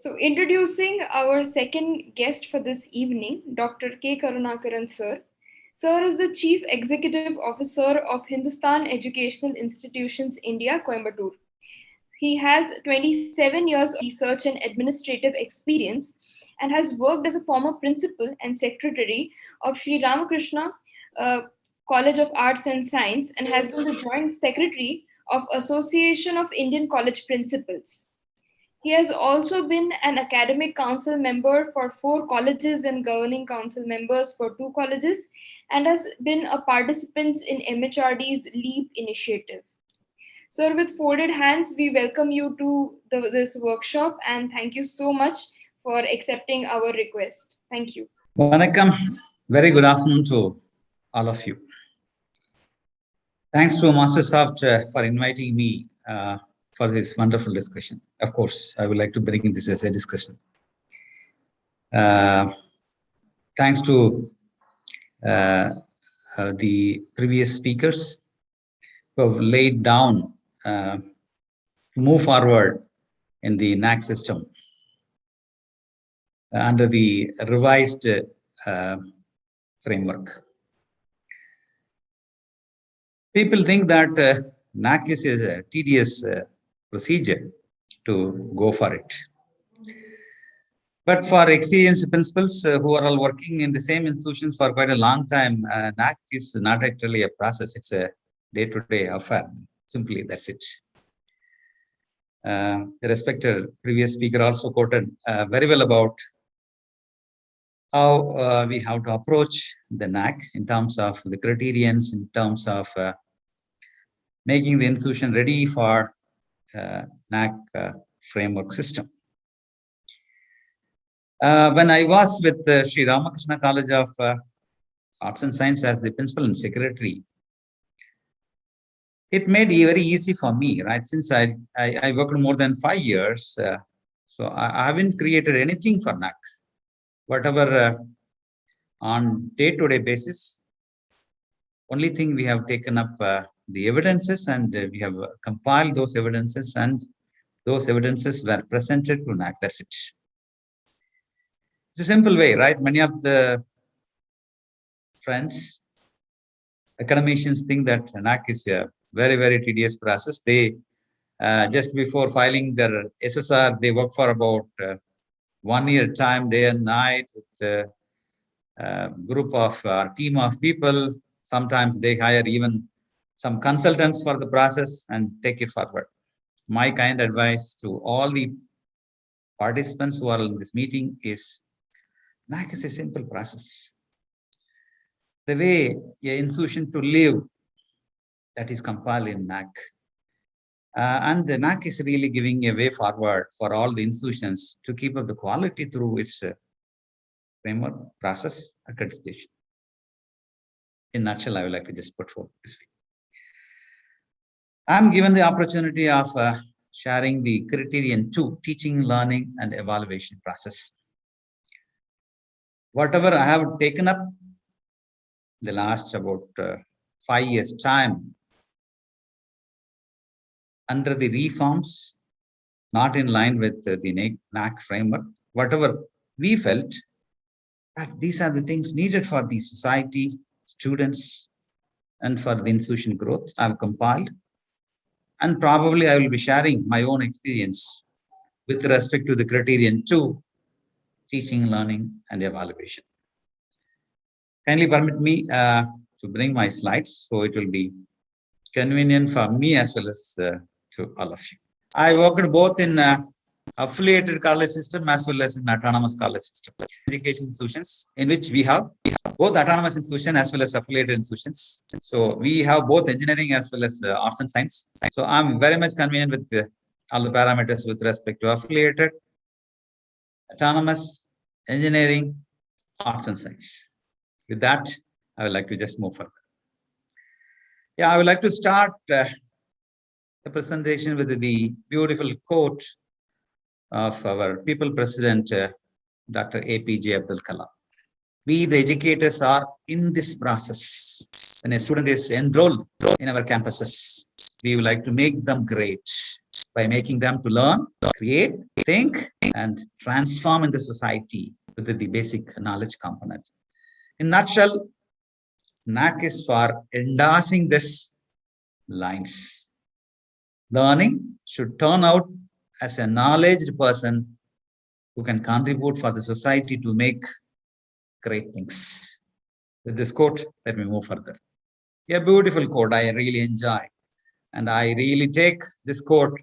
So, introducing our second guest for this evening, Dr. K. Karunakaran sir. Sir is the Chief Executive Officer of Hindustan Educational Institutions India, Coimbatore. He has 27 years of research and administrative experience and has worked as a former principal and secretary of Sri Ramakrishna uh, College of Arts and Science and has been the joint secretary of Association of Indian College Principals. He has also been an academic council member for 4 colleges and governing council members for 2 colleges and has been a participant in MHRD's LEAP initiative. Sir, with folded hands, we welcome you to this workshop and thank you so much for accepting our request. Thank you. Vanakkam. Very good afternoon to all of you. Thanks to Mastersoft for inviting me for this wonderful discussion. Of course, I would like to bring this as a discussion. Thanks to the previous speakers who have laid down to move forward in the NAAC system under the revised framework. People think that NAAC is a tedious procedure to go for it. But for experienced principals who are all working in the same institution for quite a long time, NAAC is not actually a process, it's a day-to-day affair. Simply, that's it. The respected previous speaker also quoted very well about how we have to approach the NAAC in terms of the criterions, in terms of making the institution ready for NAAC framework system. When I was with the Sri Ramakrishna College of Arts and Science as the principal and secretary, it made it very easy for me, right? Since I worked more than 5 years, so I haven't created anything for NAAC. Whatever on day-to-day basis, only thing we have taken up the evidences and we have compiled those evidences, and those evidences were presented to NAAC. That's it. It's a simple way, right? Many of the friends, academicians think that NAAC is a very, very tedious process. They just before filing their SSR, they work for about 1 year time, day and night, with a group of team of people. Sometimes they hire even some consultants for the process and take it forward. My kind advice to all the participants who are in this meeting is NAAC is a simple process. The way an institution to live, that is compiled in NAAC. And the NAAC is really giving a way forward for all the institutions to keep up the quality through its framework, process, accreditation. In a nutshell, I would like to just put forth this way. I'm given the opportunity of sharing the criterion 2, teaching, learning, and evaluation process. Whatever I have taken up the last about 5 years' time under the reforms, not in line with the NAAC framework, whatever we felt that these are the things needed for the society, students, and for the institution growth, I've compiled. And probably I will be sharing my own experience with respect to the criterion 2, teaching, learning, and evaluation. Kindly permit me to bring my slides so it will be convenient for me as well as to all of you. I worked both in affiliated college system as well as in autonomous college system. Education institutions in which we have both autonomous institutions as well as affiliated institutions. So we have both engineering as well as arts and science. So I'm very much convenient with all the parameters with respect to affiliated, autonomous, engineering, arts and science. With that, I would like to just move further. Yeah, I would like to start the presentation with the beautiful quote of our People President, Dr. APJ Abdul Kalam. We, the educators, are in this process. When a student is enrolled in our campuses, we would like to make them great by making them to learn, create, think, and transform into society with the basic knowledge component. In nutshell, NAC is for endorsing this lines. Learning should turn out as a knowledge person who can contribute for the society to make great things. With this quote, let me move further. A beautiful quote I really enjoy. And I really take this quote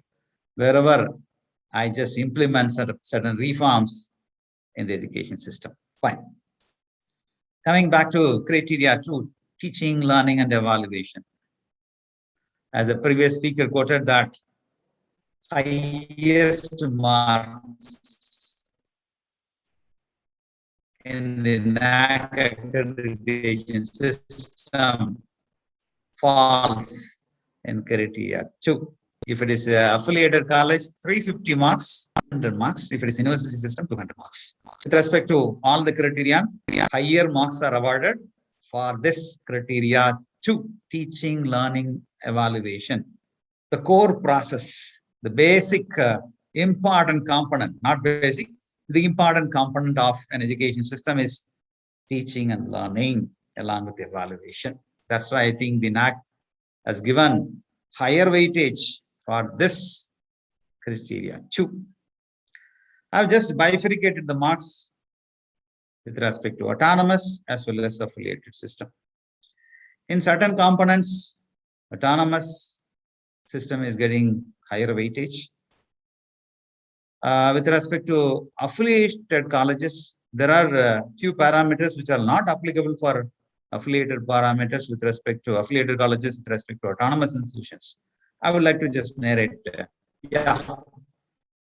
wherever I just implement certain reforms in the education system. Fine. Coming back to criteria 2, teaching, learning, and evaluation. As the previous speaker quoted that highest marks in the NAC accreditation system falls in criteria 2. If it is an affiliated college, 350 marks, 100 marks. If it is university system, 200 marks. With respect to all the criteria, higher marks are awarded for this criteria 2, teaching, learning, evaluation. The core process, the basic important component, not basic, the important component of an education system is teaching and learning along with evaluation. That's why I think the NAC has given higher weightage for this criteria 2. I've just bifurcated the marks with respect to autonomous as well as affiliated system. In certain components, autonomous system is getting higher weightage. With respect to affiliated colleges, there are few parameters which are not applicable for affiliated parameters with respect to affiliated colleges with respect to autonomous institutions. I would like to just narrate.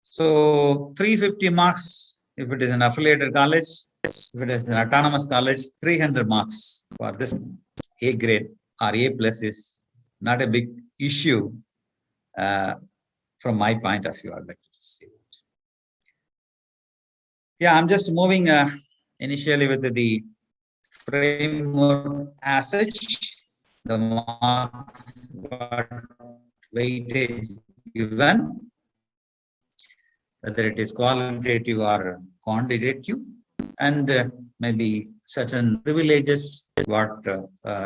So 350 marks if it is an affiliated college. If it is an autonomous college, 300 marks for this A grade or A plus is not a big issue from my point of view. I'd like to say that. Yeah, I'm just moving initially with the framework as such, the marks weightage given, whether it is qualitative or quantitative, and maybe certain privileges what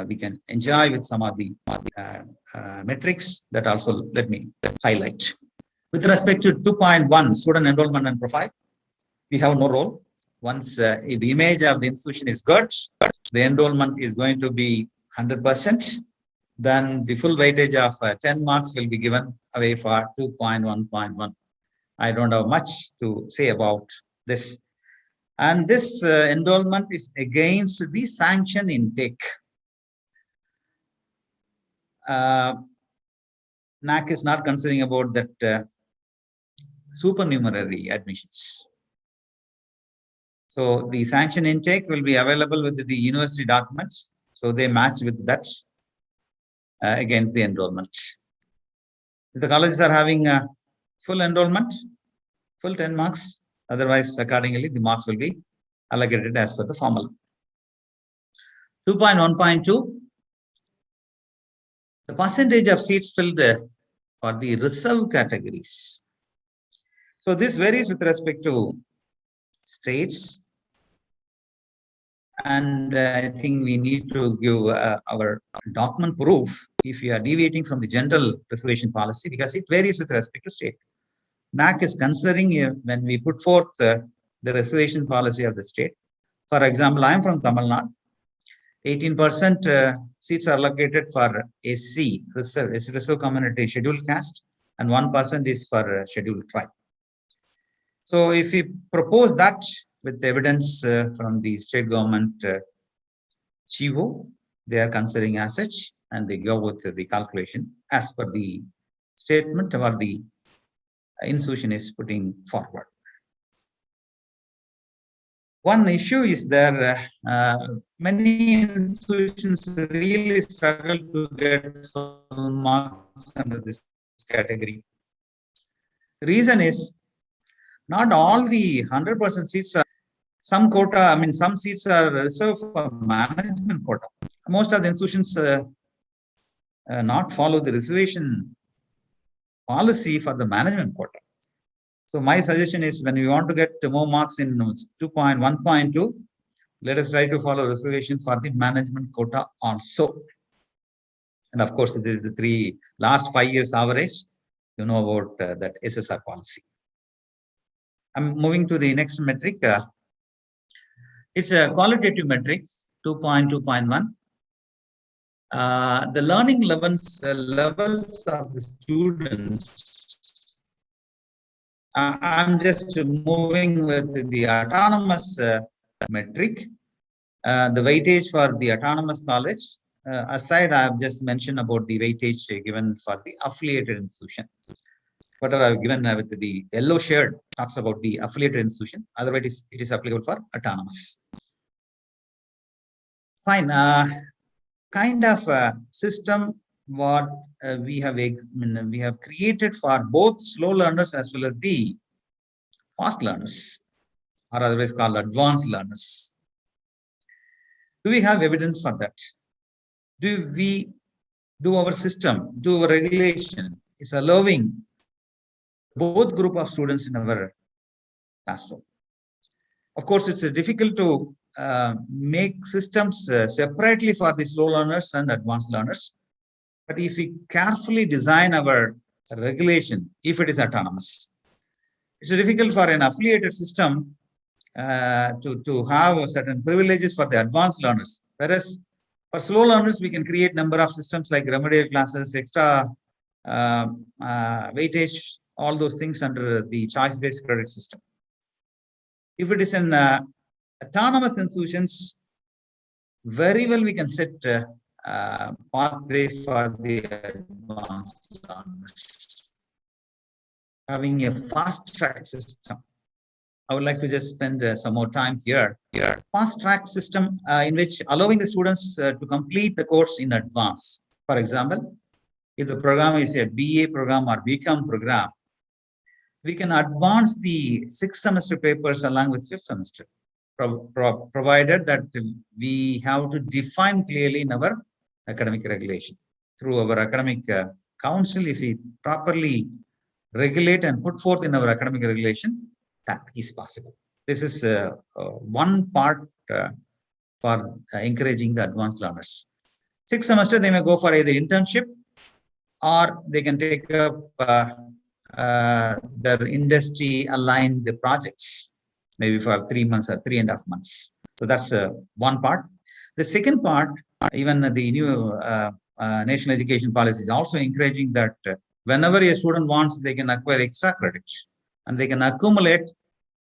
we can enjoy with some of the metrics that also let me highlight. With respect to 2.1, student enrollment and profile, we have no role. Once if the image of the institution is good, the enrollment is going to be 100%, then the full weightage of 10 marks will be given away for 2.1.1. I don't have much to say about this. And this enrollment is against the sanction intake. NAC is not considering about that supernumerary admissions. So the sanction intake will be available with the university documents. So they match with that against the enrollment. If the colleges are having full enrollment, full 10 marks, otherwise accordingly the marks will be allocated as per the formula. 2.1.2, the percentage of seats filled for the reserve categories. So this varies with respect to states, and I think we need to give our document proof if we are deviating from the general reservation policy, because it varies with respect to state. NAC is considering when we put forth the reservation policy of the state. For example, I am from Tamil Nadu. 18% seats are allocated for SC, reserve community scheduled caste, and 1% is for scheduled tribe. So if we propose that with evidence from the state government CHIVO, they are considering as such, and they go with the calculation as per the statement or the institution is putting forward. One issue is there, many institutions really struggle to get marks under this category. The reason is not all the 100% seats are, some quota, some seats are reserved for management quota. Most of the institutions not follow the reservation policy for the management quota. So my suggestion is when we want to get more marks in 2.1.2, let us try to follow reservation for the management quota also. And of course, this is the last 5 years average. You know about that SSR policy. I'm moving to the next metric. It's a qualitative metric, 2.2.1. The learning levels of the students. I'm just moving with the autonomous metric. The weightage for the autonomous college. Aside, I've just mentioned about the weightage given for the affiliated institution. Whatever I've given with the yellow shade talks about the affiliated institution. Otherwise, it is applicable for autonomous. Fine. Kind of system what we have created for both slow learners as well as the fast learners, or otherwise called advanced learners. Do we have evidence for that? Our system, our regulation is allowing both group of students in our classroom? Of course, it's difficult to make systems separately for the slow learners and advanced learners. But if we carefully design our regulation, if it is autonomous, it's difficult for an affiliated system to have certain privileges for the advanced learners. Whereas for slow learners, we can create number of systems like remedial classes, extra weightage, all those things under the choice-based credit system. If it is an autonomous institutions, very well we can set pathway for the advanced learners, having a fast track system. I would like to just spend some more time here. Fast track system in which allowing the students to complete the course in advance. For example, if the program is a BA program or BCom program, we can advance the 6th semester papers along with 5th semester, provided that we have to define clearly in our academic regulation. Through our academic council, if we properly regulate and put forth in our academic regulation, that is possible. This is one part for encouraging the advanced learners. 6th semester, they may go for either internship or they can take up their industry aligned projects, maybe for 3 months or 3.5 months. So that's one part. The second part, even the new national education policy is also encouraging that whenever a student wants, they can acquire extra credits and they can accumulate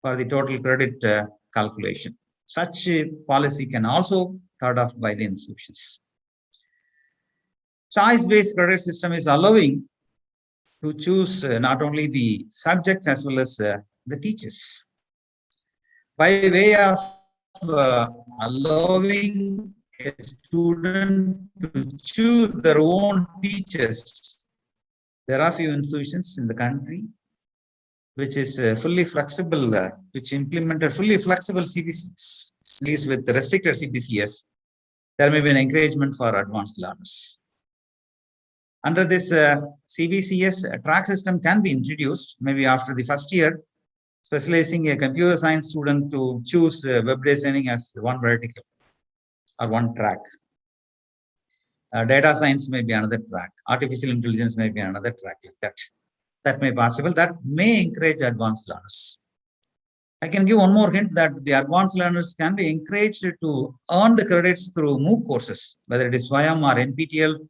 for the total credit calculation. Such a policy can also thought of by the institutions. Choice-based credit system is allowing to choose not only the subjects as well as the teachers. By way of allowing a student to choose their own teachers, there are few institutions in the country which is fully flexible, which implemented fully flexible CBCS, at least with the restricted CBCS. There may be an encouragement for advanced learners. Under this CBCS, a track system can be introduced maybe after the first year, specializing a computer science student to choose web designing as one vertical or one track. Data science may be another track. Artificial intelligence may be another track like that. That may be possible. That may encourage advanced learners. I can give one more hint that the advanced learners can be encouraged to earn the credits through MOOC courses, whether it is SWAYAM or NPTEL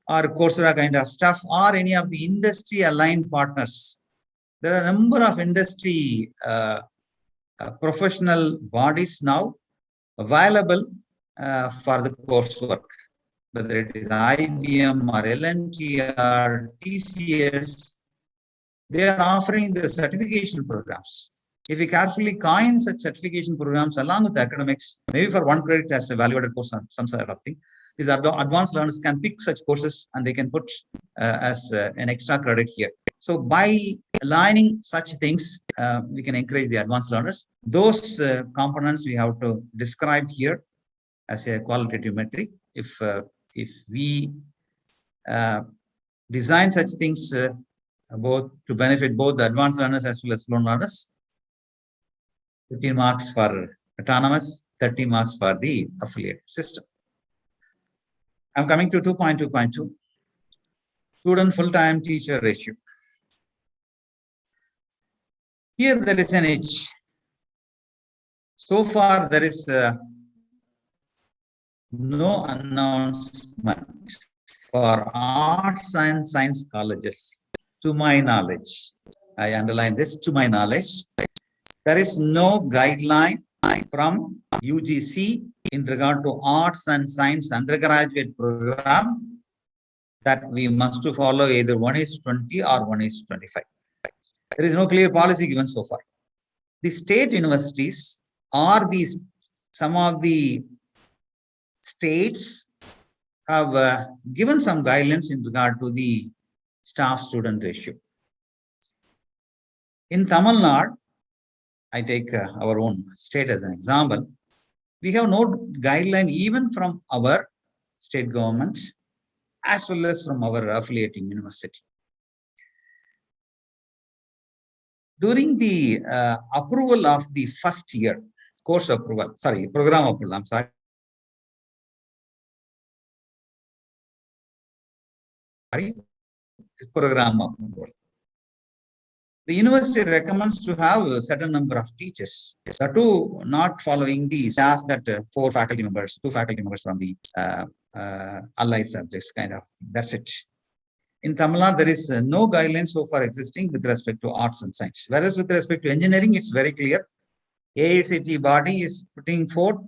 or Coursera kind of stuff, or any of the industry aligned partners. There are a number of industry professional bodies now available for the coursework, whether it is IBM or L&T or TCS. They are offering their certification programs. If we carefully coin such certification programs along with the academics, maybe for one credit as a value-added course or some sort of thing, these advanced learners can pick such courses and they can put as an extra credit here. So by aligning such things, we can encourage the advanced learners. Those components we have to describe here as a qualitative metric. If we design such things both to benefit both the advanced learners as well as slow learners. 15 marks for autonomous, 30 marks for the affiliate system. I'm coming to 2.2.2. Student full-time teacher ratio. Here there is an edge. So far there is no announcement for arts and science colleges, to my knowledge. I underline this, to my knowledge. There is no guideline from UGC in regard to arts and science undergraduate program that we must to follow either 1:20 or 1:25. There is no clear policy given so far. The state universities or these, some of the states have given some guidelines in regard to the staff-student ratio. In Tamil Nadu, I take our own state as an example, we have no guideline even from our state government as well as from our affiliating university. During the approval of the first year, course approval, sorry, program approval, I'm sorry. Program approval. The university recommends to have a certain number of teachers. The two not following the SAS that 4 faculty members, 2 faculty members from the allied subjects, kind of, that's it. In Tamil Nadu, there is no guidelines so far existing with respect to arts and science. Whereas with respect to engineering, it's very clear. AICT body is putting forth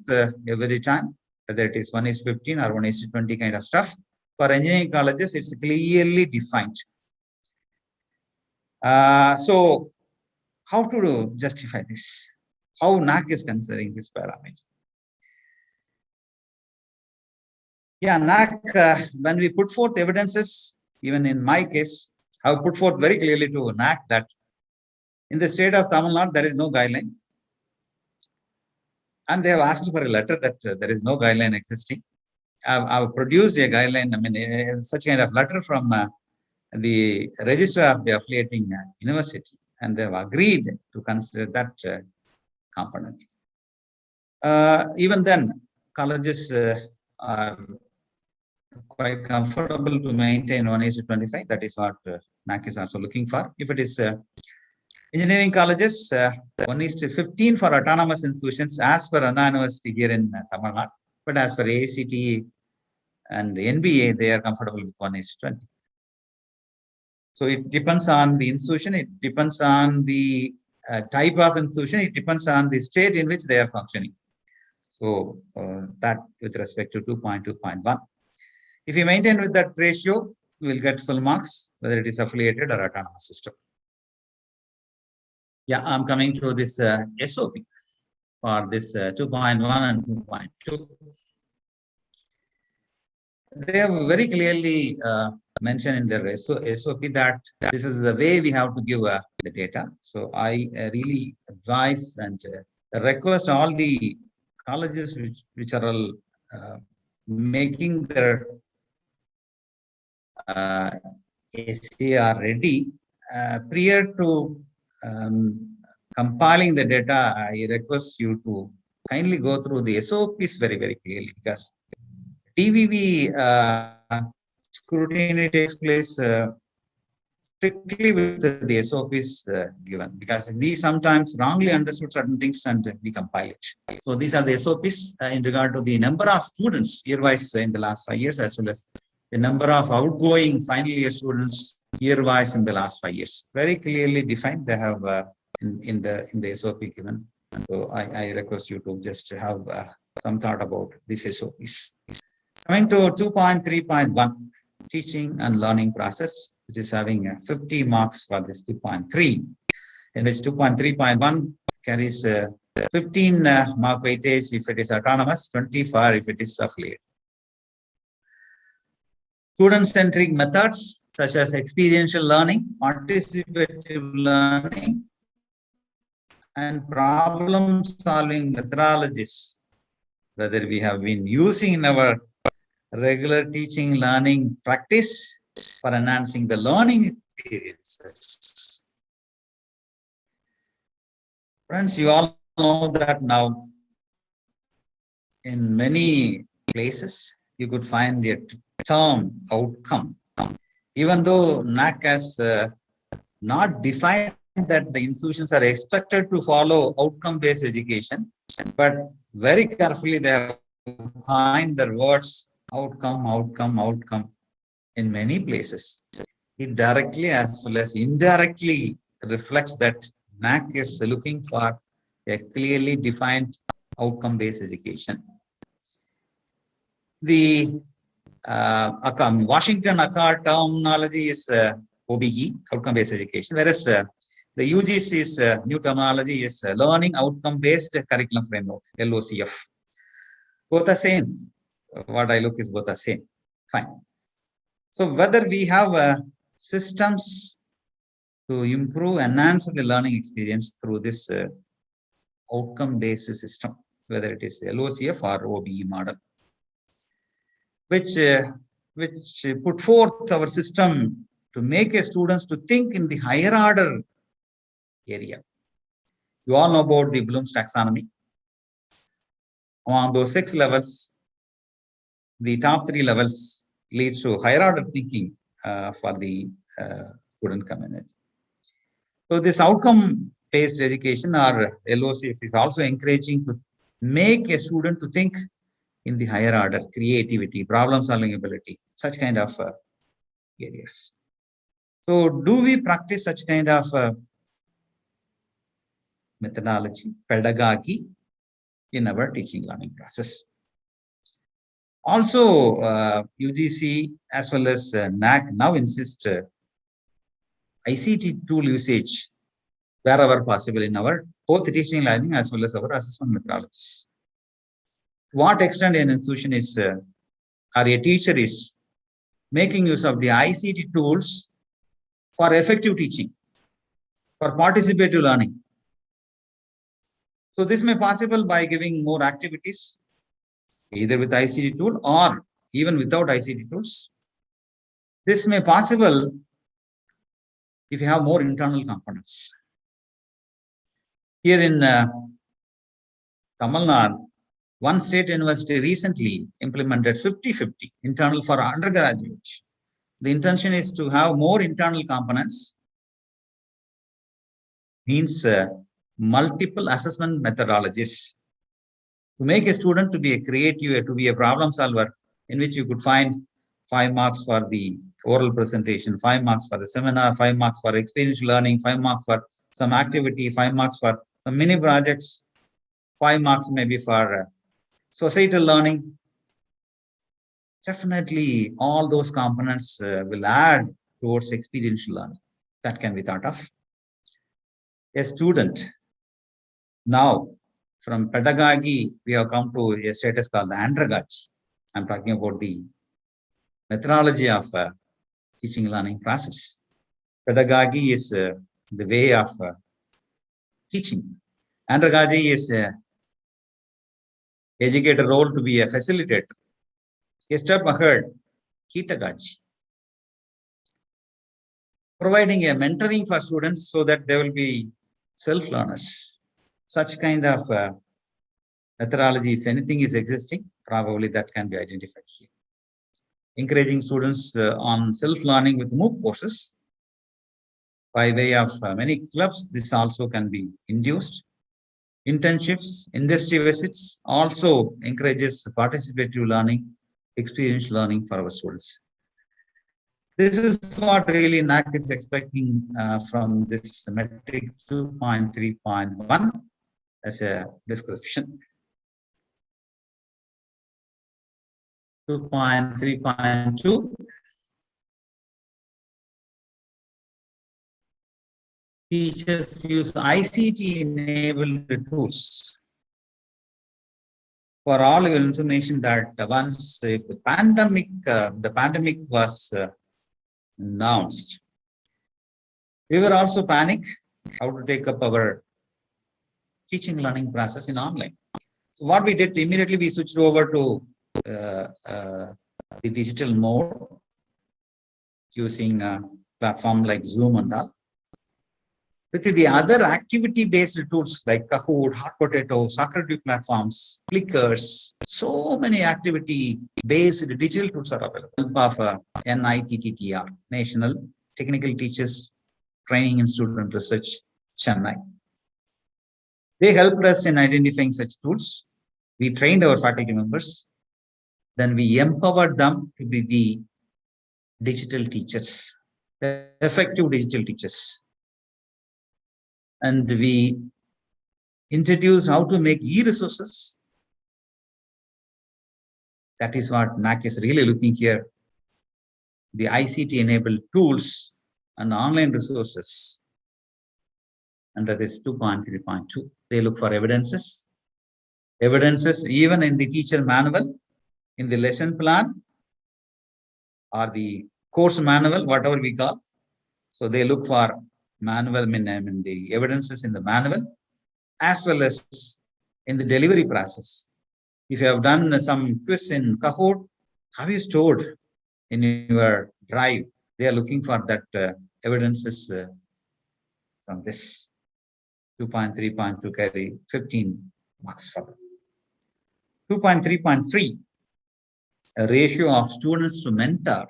every time, whether it is 1:15 or 1:20 kind of stuff. For engineering colleges, it's clearly defined. So how to justify this? How NAC is considering this parameter? Yeah, NAC, when we put forth evidences, even in my case, I have put forth very clearly to NAC that in the state of Tamil Nadu, there is no guideline. And they have asked for a letter that there is no guideline existing. I've produced a guideline, I mean, such kind of letter from the register of the affiliating university, and they have agreed to consider that component. Even then, colleges are quite comfortable to maintain 1:25. That is what NAC is also looking for. If it is engineering colleges, 1:15 for autonomous institutions as per Anna University here in Tamil Nadu. But as for AICTE and NBA, they are comfortable with 1:20. So it depends on the institution, it depends on the type of institution, it depends on the state in which they are functioning. So that with respect to 2.2.1. If you maintain with that ratio, you will get full marks, whether it is affiliated or autonomous system. Yeah, I'm coming to this SOP for this 2.1 and 2.2. They have very clearly mentioned in their SOP that this is the way we have to give the data. So I really advise and request all the colleges which are all making their SAR ready prior to compiling the data. I request you to kindly go through the SOPs very, very clearly, because DVV scrutiny takes place strictly with the SOPs given, because we sometimes wrongly understood certain things and we compile it. So these are the SOPs in regard to the number of students year-wise in the last 5 years, as well as the number of outgoing final year students year-wise in the last 5 years. Very clearly defined. They have in the SOP given. So I request you to just have some thought about these SOPs. Coming to 2.3.1, teaching and learning process, which is having 50 marks for this 2.3, in which 2.3.1 carries 15 mark weightage if it is autonomous, 20 for if it is affiliate. Student-centric methods such as experiential learning, participative learning, and problem-solving methodologies, whether we have been using in our regular teaching learning practice for enhancing the learning experiences. Friends, you all know that now in many places you could find a term outcome. Even though NAC has not defined that the institutions are expected to follow outcome-based education, but very carefully they have coined the words outcome, outcome, outcome in many places. It directly as well as indirectly reflects that NAC is looking for a clearly defined outcome-based education. The Washington Accord terminology is OBE, outcome-based education, whereas the UGC's new terminology is Learning Outcome-Based Curriculum Framework, LOCF. Both are same. What I look is both are same. Fine. So whether we have systems to improve, enhance the learning experience through this outcome-based system, whether it is LOCF or OBE model, which put forth our system to make a students to think in the higher order area. You all know about the Bloom's taxonomy. Among those 6 levels, the top 3 levels leads to higher order thinking for the student community. So this outcome-based education or LOCF is also encouraging to make a student to think in the higher order, creativity, problem-solving ability, such kind of areas. So do we practice such kind of methodology, pedagogy in our teaching learning process? Also, UGC as well as NAC now insist ICT tool usage wherever possible in our both teaching learning as well as our assessment methodologies. To what extent an institution is or a teacher is making use of the ICT tools for effective teaching, for participative learning. So this may be possible by giving more activities, either with ICT tool or even without ICT tools. This may be possible if you have more internal components. Here in Tamil Nadu, one state university recently implemented 50-50 internal for undergraduates. The intention is to have more internal components, means multiple assessment methodologies to make a student to be a creative, to be a problem solver, in which you could find 5 marks for the oral presentation, 5 marks for the seminar, 5 marks for experiential learning, 5 marks for some activity, 5 marks for some mini projects, 5 marks maybe for societal learning. Definitely all those components will add towards experiential learning. That can be thought of. A student, now from pedagogy, we have come to a status called the andragogy. I'm talking about the methodology of teaching learning process. Pedagogy is the way of teaching. Andragogy is educator role to be a facilitator. A step ahead, ketagogy. Providing a mentoring for students so that they will be self-learners. Such kind of methodology, if anything is existing, probably that can be identified here. Encouraging students on self-learning with MOOC courses by way of many clubs, this also can be induced. Internships, industry visits also encourages participative learning, experiential learning for our students. This is what really NAC is expecting from this metric 2.3.1 as a description. 2.3.2. Teachers use ICT-enabled tools. For all your information, that once the pandemic was announced, we were also panicked how to take up our teaching learning process in online. So what we did, immediately we switched over to the digital mode. using a platform like Zoom and all. With the other activity-based tools like Kahoot, Hot Potato, Socrative platforms, Clickers, so many activity-based digital tools are available. Help of NITTTR, National Technical Teachers Training Institute and Research, Chennai. They helped us in identifying such tools. We trained our faculty members. Then we empowered them to be the digital teachers, effective digital teachers. And we introduced how to make e-resources. That is what NAC is really looking here. The ICT-enabled tools and online resources under this 2.3.2. They look for evidences even in the teacher manual, in the lesson plan, or the course manual, whatever we call. So they look for manual, the evidences in the manual, as well as in the delivery process. If you have done some quiz in Kahoot, have you stored in your drive? They are looking for that evidences from this 2.3.2 carry 15 marks for them. 2.3.3, a ratio of students to mentor.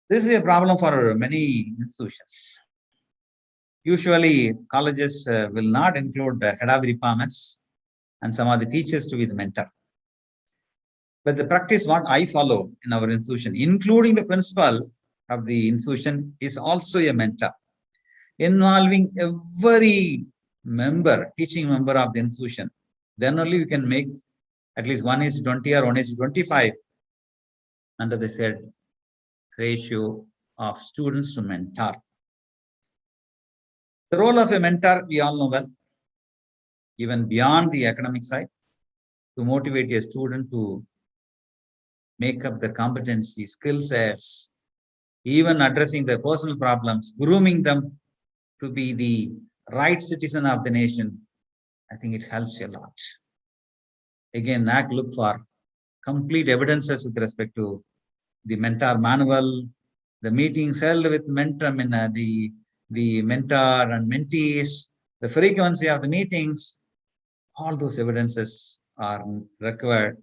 This is a problem for many institutions. Usually, colleges will not include the head of the departments and some of the teachers to be the mentor. But the practice what I follow in our institution, including the principal of the institution, is also a mentor, involving every member, teaching member of the institution. Then only we can make at least 1:20 or 1:25 under the said ratio of students to mentor. The role of a mentor, we all know well, even beyond the academic side, to motivate a student to make up their competency, skill sets, even addressing their personal problems, grooming them to be the right citizen of the nation. I think it helps a lot. Again, NAC look for complete evidences with respect to the mentor manual, the meetings held with mentor, the mentor and mentees, the frequency of the meetings. All those evidences are required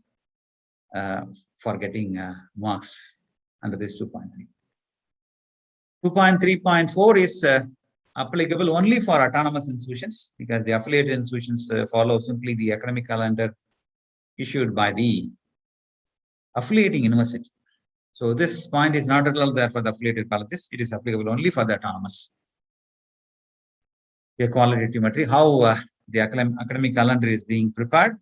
for getting marks under this 2.3. 2.3.4 is applicable only for autonomous institutions because the affiliated institutions follow simply the academic calendar issued by the affiliating university. So this point is not at all there for the affiliated colleges. It is applicable only for the autonomous. A qualitative metric, how the academic calendar is being prepared,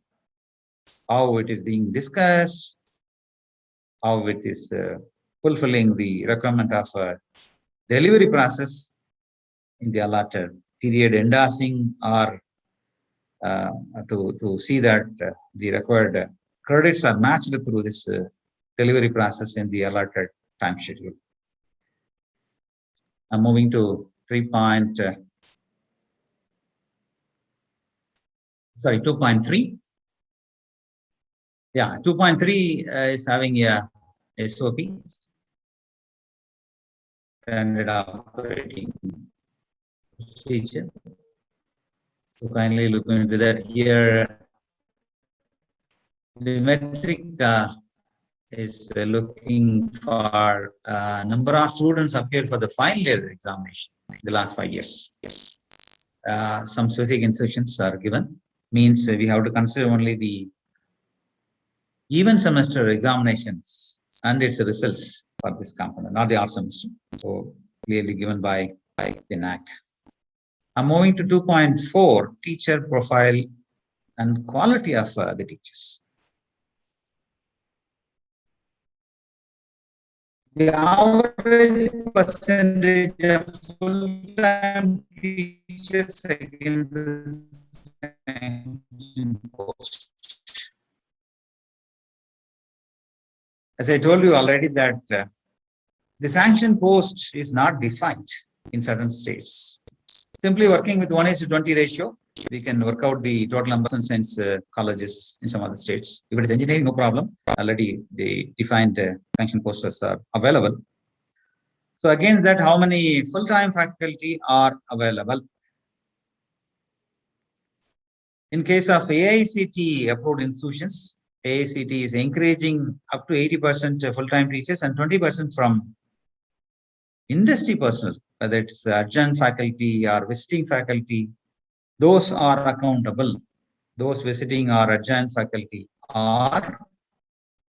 how it is being discussed, how it is fulfilling the requirement of delivery process in the allotted period, endorsing or to see that the required credits are matched through this delivery process in the allotted time schedule. I'm moving to 2.3. Yeah, 2.3 is having a SOP, standard operating procedure. So kindly look into that here. The metric is looking for number of students appeared for the final year examination in the last 5 years. Yes. Some specific instructions are given. Means we have to consider only the even semester examinations and its results for this component, not the all semester. So clearly given by the NAC. I'm moving to 2.4, teacher profile and quality of the teachers. The average percentage of full-time teachers against the sanction post. As I told you already that the sanction post is not defined in certain states. Simply working with 1:20 ratio, we can work out the total number of science colleges in some other states. If it is engineering, no problem. Already the defined sanction posters are available. So against that, how many full-time faculty are available? In case of AICT approved institutions, AICT is encouraging up to 80% full-time teachers and 20% from industry personnel, whether it's adjunct faculty or visiting faculty. Those are accountable. Those visiting or adjunct faculty are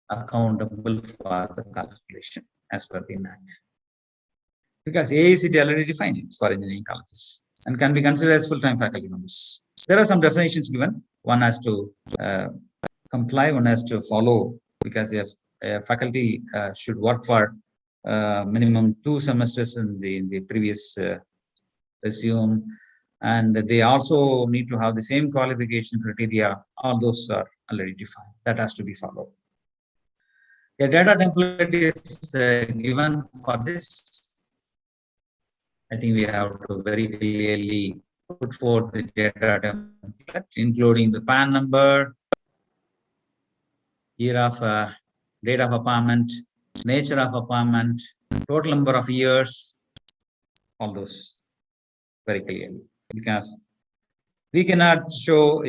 accountable for the calculation as per the NAC. Because AICT already defined it for engineering colleges and can be considered as full-time faculty members. There are some definitions given. One has to comply, one has to follow, because if a faculty should work for minimum 2 semesters in the previous resume, and they also need to have the same qualification criteria. All those are already defined. That has to be followed. A data template is given for this. I think we have to very clearly put forth the data template, including the PAN number, year of date of appointment, nature of appointment, total number of years, all those very clearly, because we cannot show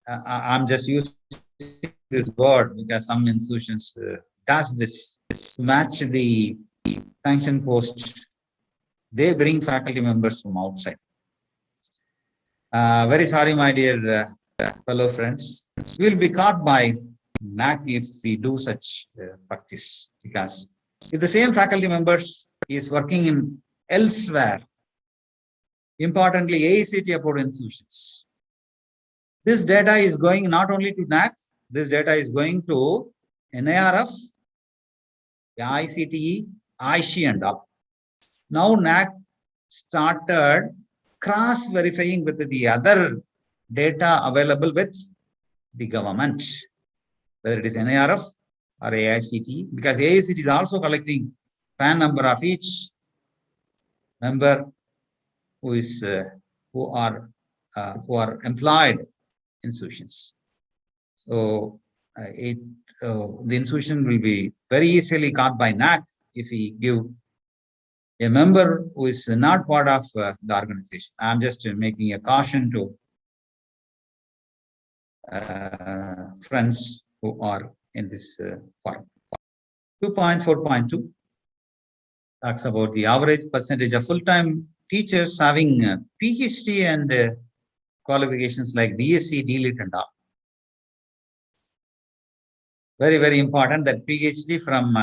I'm just using this word because some institutions does this to match the sanction post. They bring faculty members from outside. Very sorry, my dear fellow friends. We will be caught by NAC if we do such practice, because if the same faculty members is working in elsewhere, importantly AICT approved institutions, this data is going not only to NAC, this data is going to NIRF, ICTE, ISHE and all. Now NAC started cross-verifying with the other data available with the government, whether it is NIRF or AICTE, because AICTE is also collecting PAN number of each member who is who are employed institutions. So the institution will be very easily caught by NAC if we give a member who is not part of the organization. I'm just making a caution to friends who are in this forum. 2.4.2 talks about the average percentage of full-time teachers having PhD and qualifications like DSc, DLit and all. Very, very important that PhD from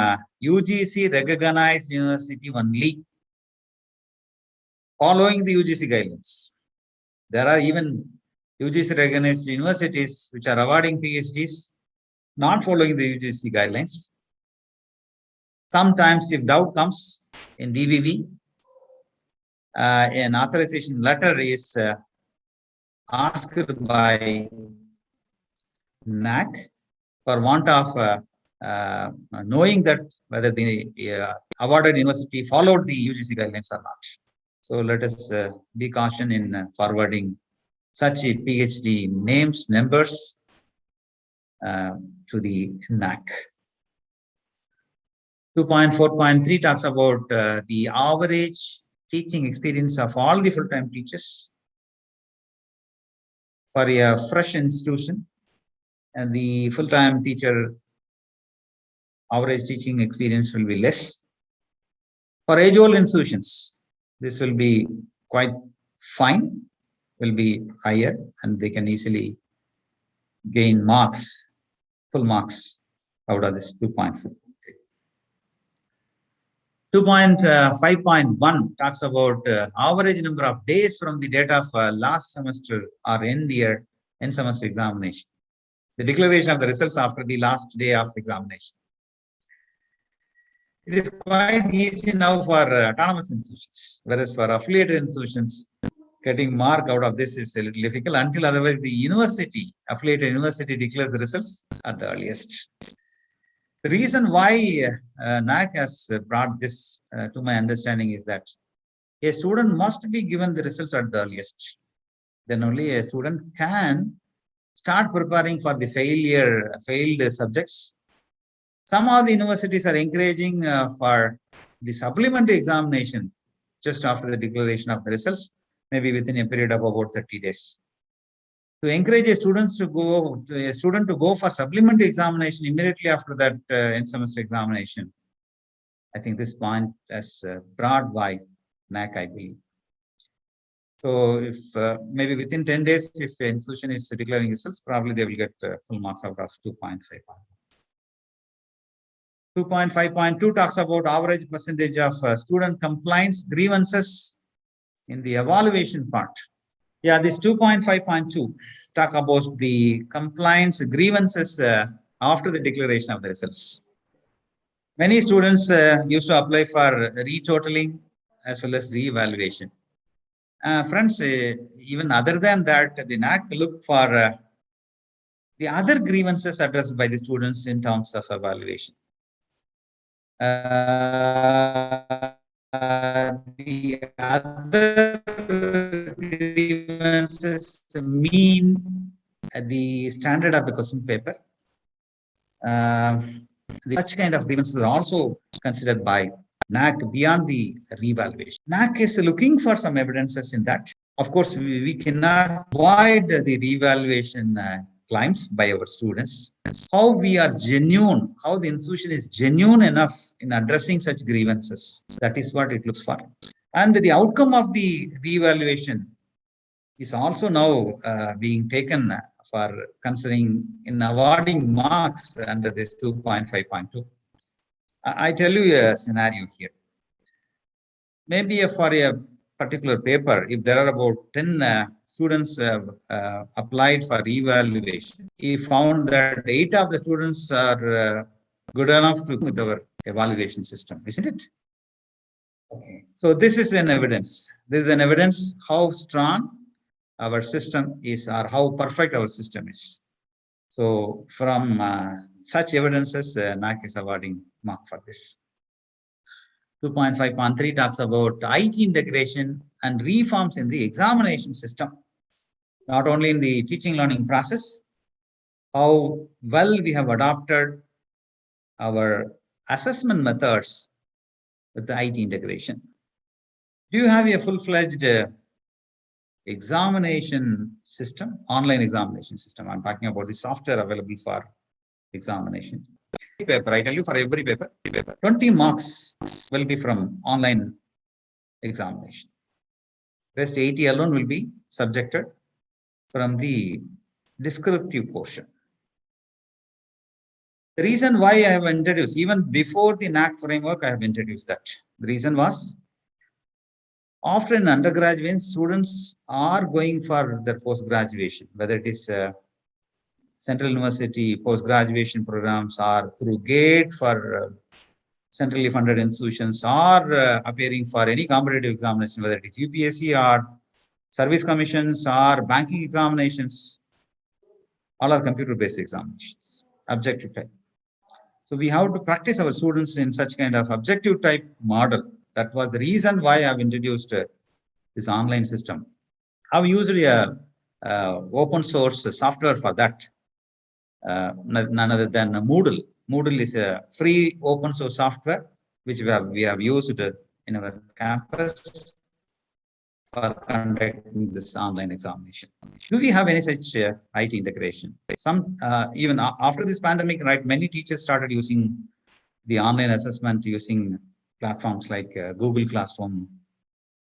UGC recognized university only, following the UGC guidelines. There are even UGC recognized universities which are awarding PhDs not following the UGC guidelines. Sometimes if doubt comes in DVV, an authorization letter is asked by NAC for want of knowing that whether the awarded university followed the UGC guidelines or not. So let us be caution in forwarding such a PhD names, numbers to the NAC. 2.4.3 talks about the average teaching experience of all the full-time teachers for a fresh institution, and the full-time teacher average teaching experience will be less. For age-old institutions, this will be quite fine, will be higher, and they can easily gain marks, full marks out of this 2.4. 2.5.1 talks about average number of days from the date of last semester or end semester examination. The declaration of the results after the last day of examination. It is quite easy now for autonomous institutions, whereas for affiliated institutions, getting mark out of this is a little difficult until otherwise the university, affiliated university declares the results at the earliest. The reason why NAC has brought this to my understanding is that a student must be given the results at the earliest. Then only a student can start preparing for the failed subjects. Some of the universities are encouraging for the supplementary examination just after the declaration of the results, maybe within a period of about 30 days. To encourage a student to go for supplementary examination immediately after that end semester examination, I think this point is brought by NAC, I believe. So if maybe within 10 days, if the institution is declaring results, probably they will get full marks out of 2.5. 2.5.2 talks about average percentage of student compliance grievances in the evaluation part. Yeah, this 2.5.2 talk about the compliance grievances after the declaration of the results. Many students used to apply for retotaling as well as re-evaluation. Friends, even other than that, the NAC look for the other grievances addressed by the students in terms of evaluation. The other grievances mean the standard of the question paper. Such kind of grievances are also considered by NAC beyond the revaluation. NAC is looking for some evidences in that. Of course, we cannot avoid the revaluation claims by our students. How we are genuine, how the institution is genuine enough in addressing such grievances. That is what it looks for. And the outcome of the reevaluation is also now being taken for considering in awarding marks under this 2.5.2. I tell you a scenario here. Maybe for a particular paper, if there are about 10 students applied for evaluation, he found that 8 of the students are good enough to with our evaluation system, isn't it? Okay. So this is an evidence. This is an evidence how strong our system is or how perfect our system is. So from such evidences, NAC is awarding mark for this. 2.5.3 talks about IT integration and reforms in the examination system, not only in the teaching learning process, how well we have adopted our assessment methods with the IT integration. Do you have a full-fledged examination system, online examination system? I'm talking about the software available for examination. Paper, I tell you, for every paper, 20 marks will be from online examination. Rest 80 alone will be subjected from the descriptive portion. The reason why I have introduced, even before the NAC framework, I have introduced that. The reason was, after an undergraduate, students are going for their post-graduation, whether it is Central University post-graduation programs or through GATE for centrally funded institutions, or appearing for any competitive examination, whether it is UPSC or service commissions or banking examinations, all are computer-based examinations, objective type. So we have to practice our students in such kind of objective type model. That was the reason why I've introduced this online system. I've used a open source software for that. None other than Moodle. Moodle is a free open source software which we have used in our campus for conducting this online examination. Do we have any such IT integration? Some even after this pandemic, right? Many teachers started using the online assessment using platforms like Google Classroom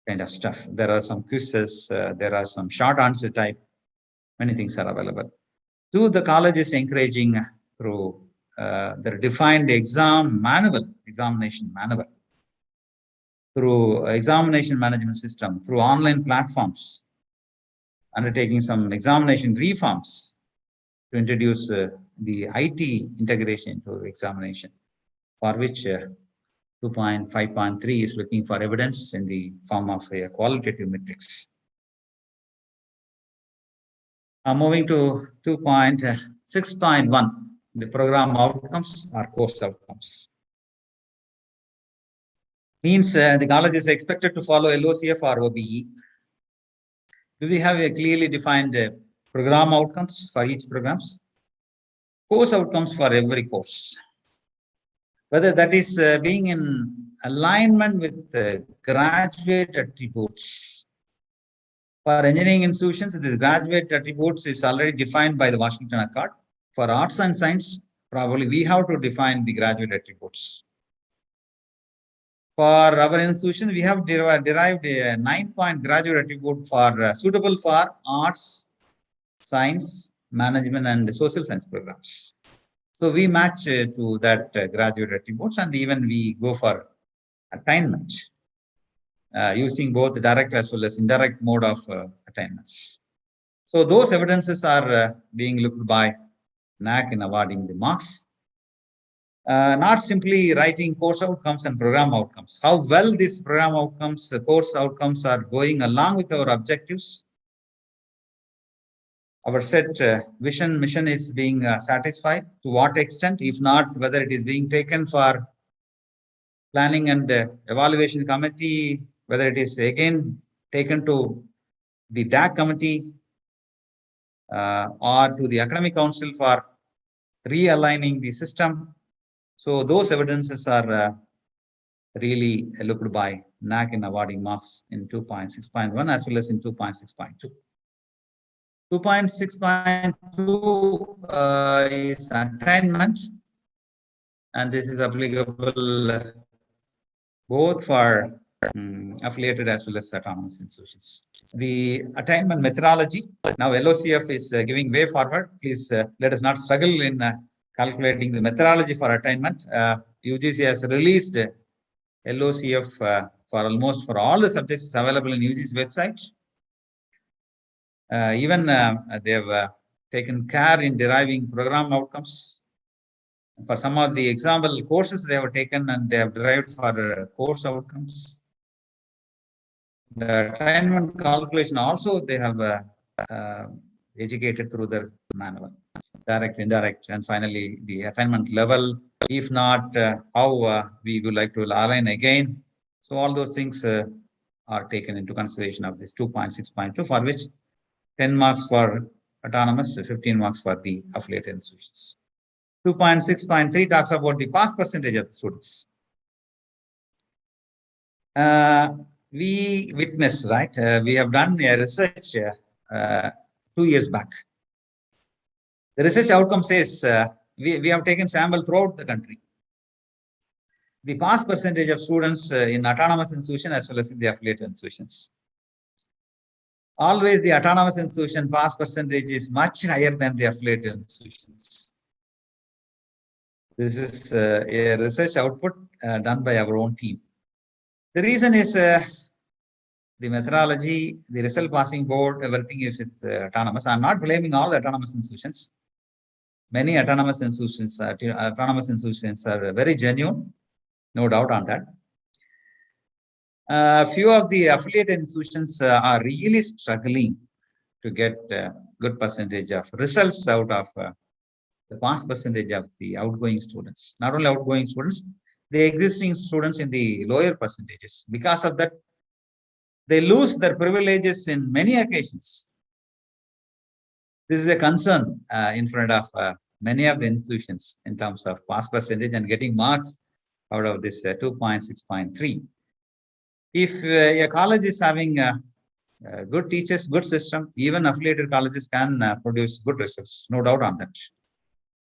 kind of stuff. There are some quizzes. There are some short answer type. Many things are available. Do the colleges encouraging through their defined examination manual, through examination management system, through online platforms, undertaking some examination reforms to introduce the IT integration to examination, for which 2.5.3 is looking for evidence in the form of a qualitative metrics. Moving to 2.6.1, the program outcomes or course outcomes. Means the college is expected to follow LOCF or OBE. Do we have a clearly defined program outcomes for each programs? Course outcomes for every course. Whether that is being in alignment with graduate attributes. For engineering institutions, this graduate attributes is already defined by the Washington Accord. For arts and science, probably we have to define the graduate attributes. For our institution, we have derived a 9-point graduate attribute for suitable for arts, science, management, and social science programs. So we match to that graduate attributes, and even we go for attainment using both direct as well as indirect mode of attainments. So those evidences are being looked by NAAC in awarding the marks. Not simply writing course outcomes and program outcomes. How well these program outcomes, course outcomes are going along with our objectives. Our set vision, mission is being satisfied. To what extent? If not, whether it is being taken for planning and evaluation committee, whether it is again taken to the DAC committee or to the academic council for realigning the system. So those evidences are really looked by NAAC in awarding marks in 2.6.1 as well as in 2.6.2. 2.6.2 is attainment, and this is applicable both for affiliated as well as autonomous institutions. The attainment methodology, now LOCF is giving way forward. Please let us not struggle in calculating the methodology for attainment. UGC has released LOCF for all the subjects available in UGC website. Even they have taken care in deriving program outcomes. For some of the example courses they have taken and they have derived for course outcomes. The attainment calculation also they have educated through their manual, direct, indirect, and finally the attainment level. If not, how we would like to align again. So all those things are taken into consideration of this 2.6.2, for which 10 marks for autonomous, 15 marks for the affiliated institutions. 2.6.3 talks about the pass percentage of the students. We witnessed, right? We have done a research 2 years back. The research outcome says we have taken sample throughout the country. The pass percentage of students in autonomous institutions as well as in the affiliated institutions. Always the autonomous institution pass percentage is much higher than the affiliated institutions. This is a research output done by our own team. The reason is the methodology, the result passing board, everything is autonomous. I'm not blaming all the autonomous institutions. Many autonomous institutions are very genuine, no doubt on that. Few of the affiliated institutions are really struggling to get a good percentage of results out of the pass percentage of the outgoing students. Not only outgoing students, the existing students in the lower percentages. Because of that, they lose their privileges in many occasions. This is a concern in front of many of the institutions in terms of pass percentage and getting marks out of this 2.6.3. If a college is having good teachers, good system, even affiliated colleges can produce good results, no doubt on that.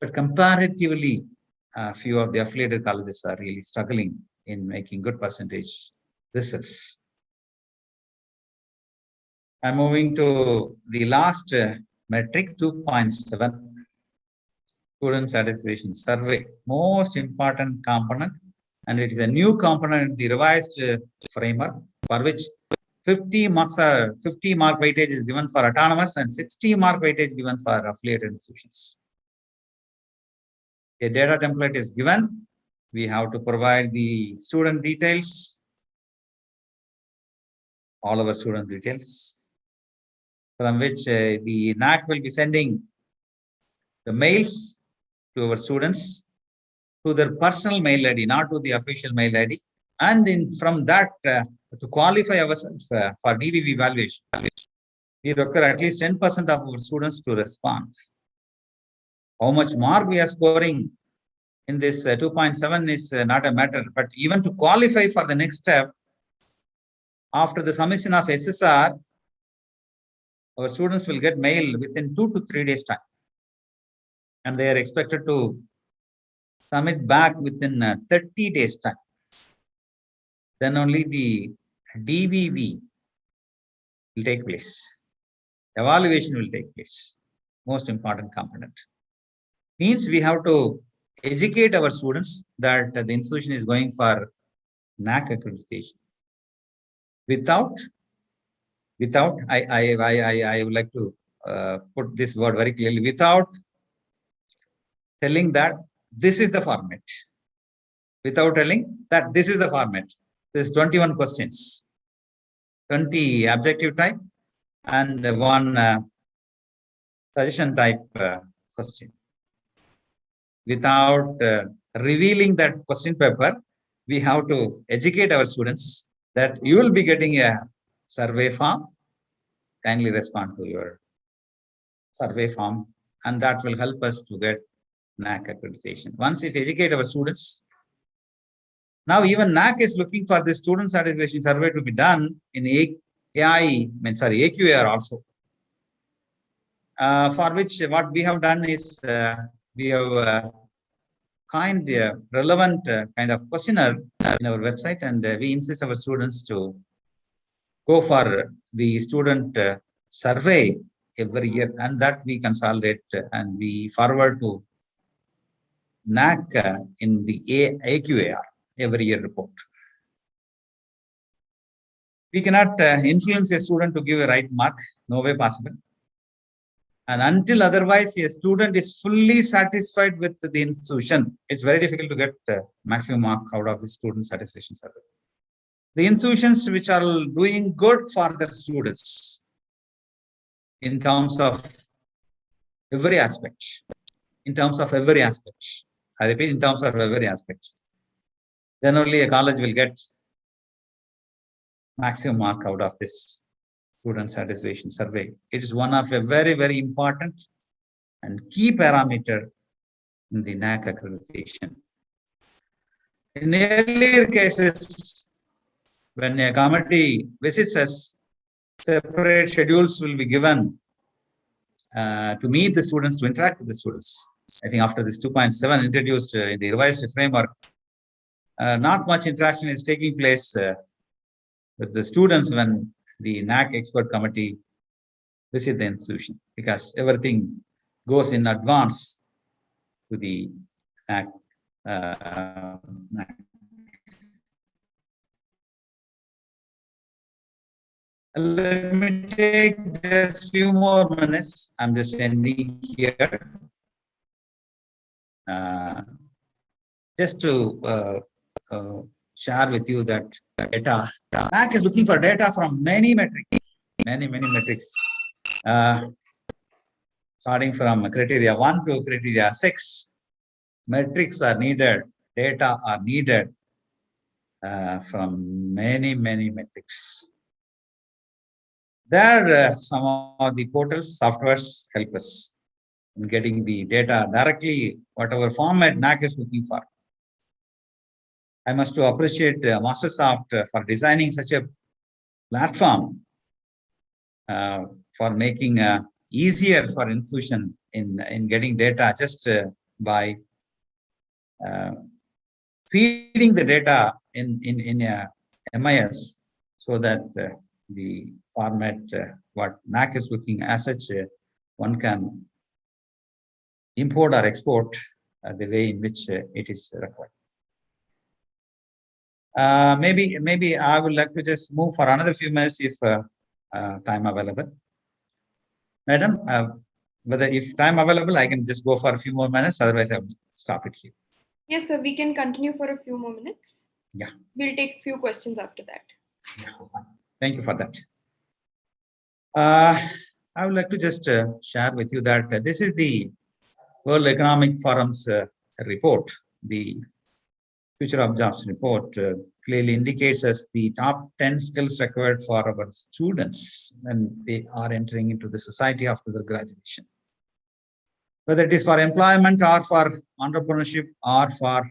But comparatively, few of the affiliated colleges are really struggling in making good percentage results. I'm moving to the last metric, 2.7, student satisfaction survey, most important component, and it is a new component in the revised framework for which 50 mark weightage is given for autonomous and 60 mark weightage given for affiliated institutions. A data template is given. We have to provide the student details, all our student details, from which the NAAC will be sending the mails to our students to their personal mail ID, not to the official mail ID. And from that, to qualify ourselves for DVV evaluation, we require at least 10% of our students to respond. How much mark we are scoring in this 2.7 is not a matter, but even to qualify for the next step, after the submission of SSR, our students will get mail within 2 to 3 days time. And they are expected to submit back within 30 days time. Then only the DVV will take place. Evaluation will take place. Most important component. Means we have to educate our students that the institution is going for NAC accreditation. Without, I would like to put this word very clearly, without telling that this is the format. Without telling that this is the format. There's 21 questions, 20 objective type, and one suggestion type question. Without revealing that question paper, we have to educate our students that you will be getting a survey form. Kindly respond to your survey form, and that will help us to get NAC accreditation. Once if educate our students, now even NAC is looking for the student satisfaction survey to be done in AQAR also. For which what we have done is we have relevant kind of questionnaire in our website, and we insist our students to go for the student survey every year, and that we consolidate and we forward to NAC in the AQAR every year report. We cannot influence a student to give a right mark, no way possible. And until otherwise a student is fully satisfied with the institution, it's very difficult to get maximum mark out of the student satisfaction survey. The institutions which are doing good for their students in terms of every aspect, I repeat, in terms of every aspect, then only a college will get maximum mark out of this student satisfaction survey. It is one of a very, very important and key parameter in the NAC accreditation. In earlier cases, when a committee visits us, separate schedules will be given to meet the students, to interact with the students. I think after this 2.7 introduced in the revised framework, not much interaction is taking place with the students when the NAC expert committee visit the institution, because everything goes in advance to the NAC. Let me take just few more minutes. I'm just ending here. Just to share with you that data. NAC is looking for data from many metrics, many metrics. Starting from criteria 1 to criteria 6, metrics are needed, data are needed from many metrics. There, some of the portals, softwares help us in getting the data directly, whatever format NAC is looking for. I must appreciate Mastersoft for designing such a platform for making easier for institution in getting data just by feeding the data in MIS, so that the format what NAC is looking as such, one can import or export the way in which it is required. Maybe I would like to just move for another few minutes if time available. Madam, whether if time available, I can just go for a few more minutes. Otherwise, I will stop it here. Yes, sir. We can continue for a few more minutes. Yeah. We'll take a few questions after that. Yeah. Thank you for that. I would like to just share with you that this is the World Economic Forum's report. The Future of Jobs report clearly indicates us the top 10 skills required for our students when they are entering into the society after their graduation. whether it is for employment or for entrepreneurship or for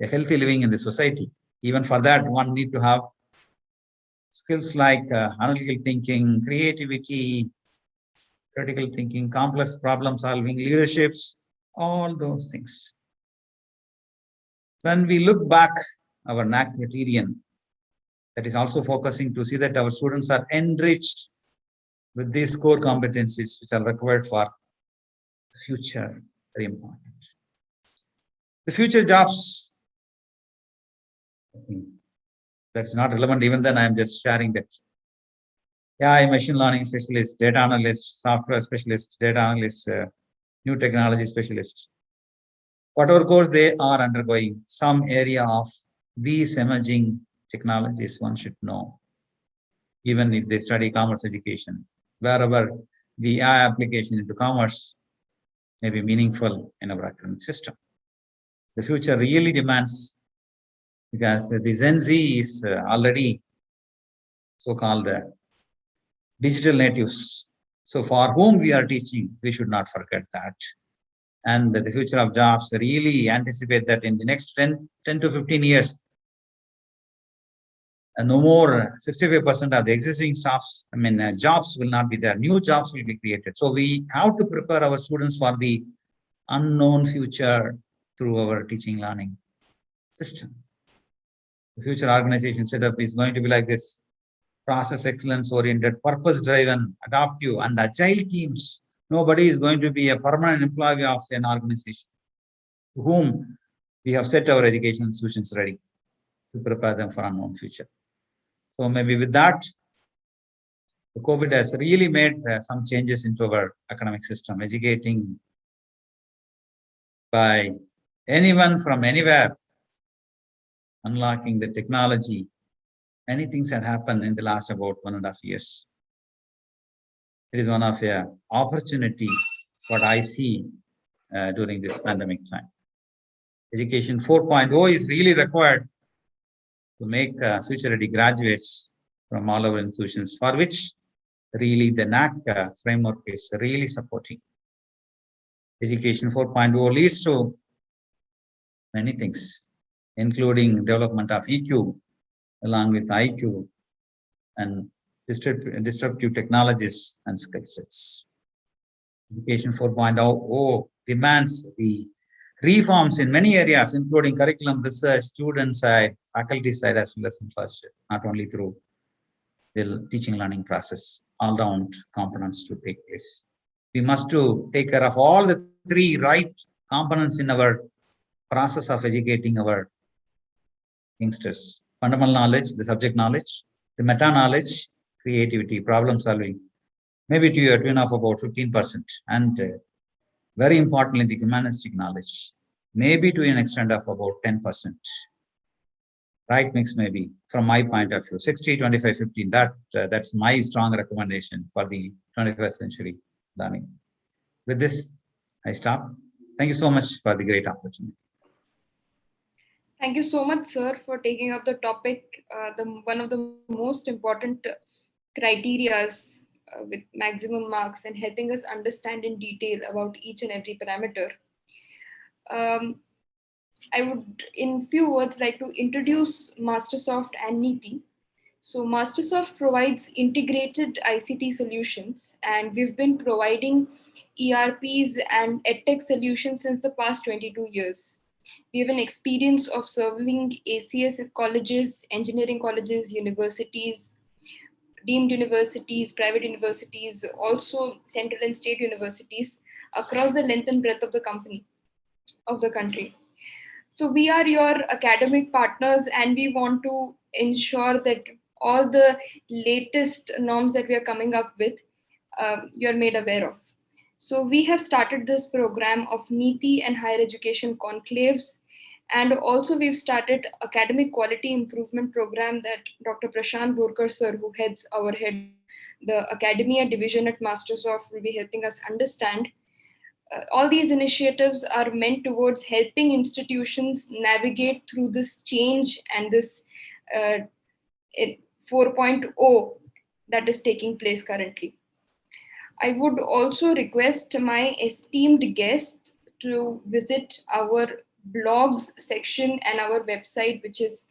a healthy living in the society. Even for that, one need to have skills like analytical thinking, creativity, critical thinking, complex problem solving, leaderships, all those things. When we look back our NAC criterion, that is also focusing to see that our students are enriched with these core competencies which are required for the future, very important. The future jobs, that's not relevant. Even then, I'm just sharing that. AI, machine learning specialist, data analyst, software specialist, data analyst, new technology specialist. Whatever course they are undergoing, some area of these emerging technologies one should know. Even if they study commerce education, wherever the AI application into commerce may be meaningful in our academic system. The future really demands, because the Gen Z is already so-called digital natives. So for whom we are teaching, we should not forget that. And the future of jobs really anticipate that in the next 10 to 15 years, no more 65% of the existing staffs, jobs will not be there. New jobs will be created. So we have to prepare our students for the unknown future through our teaching learning system. The future organization setup is going to be like this: process excellence oriented, purpose driven, adaptive, and agile teams. Nobody is going to be a permanent employee of an organization to whom we have set our education institutions ready to prepare them for unknown future. So maybe with that, the COVID has really made some changes into our academic system, educating by anyone from anywhere, unlocking the technology. Many things had happened in the last about 1.5 years. It is one of a opportunity what I see during this pandemic time. Education 4.0 is really required to make future-ready graduates from all our institutions, for which really the NAC framework is really supporting. Education 4.0 leads to many things, including development of EQ along with IQ and disruptive technologies and skill sets. Education 4.0 demands the reforms in many areas, including curriculum, research, student side, faculty side, as well as infrastructure, not only through the teaching learning process, all round components to take place. We must to take care of all the three right components in our process of educating our youngsters: fundamental knowledge, the subject knowledge, the meta knowledge, creativity, problem solving, maybe to a tune of about 15%, and very importantly, the humanistic knowledge, maybe to an extent of about 10%. Right mix, maybe from my point of view, 60, 25, 15. That's my strong recommendation for the 21st century learning. With this, I stop. Thank you so much for the great opportunity. Thank you so much, sir, for taking up the topic, one of the most important criterias with maximum marks, and helping us understand in detail about each and every parameter. I would, in few words, like to introduce Mastersoft and Neeti. So Mastersoft provides integrated ICT solutions, and we've been providing ERPs and EdTech solutions since the past 22 years. We have an experience of serving ACS colleges, engineering colleges, universities, deemed universities, private universities, also central and state universities across the length and breadth of the country. So we are your academic partners, and we want to ensure that all the latest norms that we are coming up with, you're made aware of. So we have started this program of Neeti and higher education conclaves, and also we've started academic quality improvement program that Dr. Prashant Borkar sir, who heads the academia division at Mastersoft, will be helping us understand. All these initiatives are meant towards helping institutions navigate through this change and this 4.0 that is taking place currently. I would also request my esteemed guest to visit our blogs section and our website, which is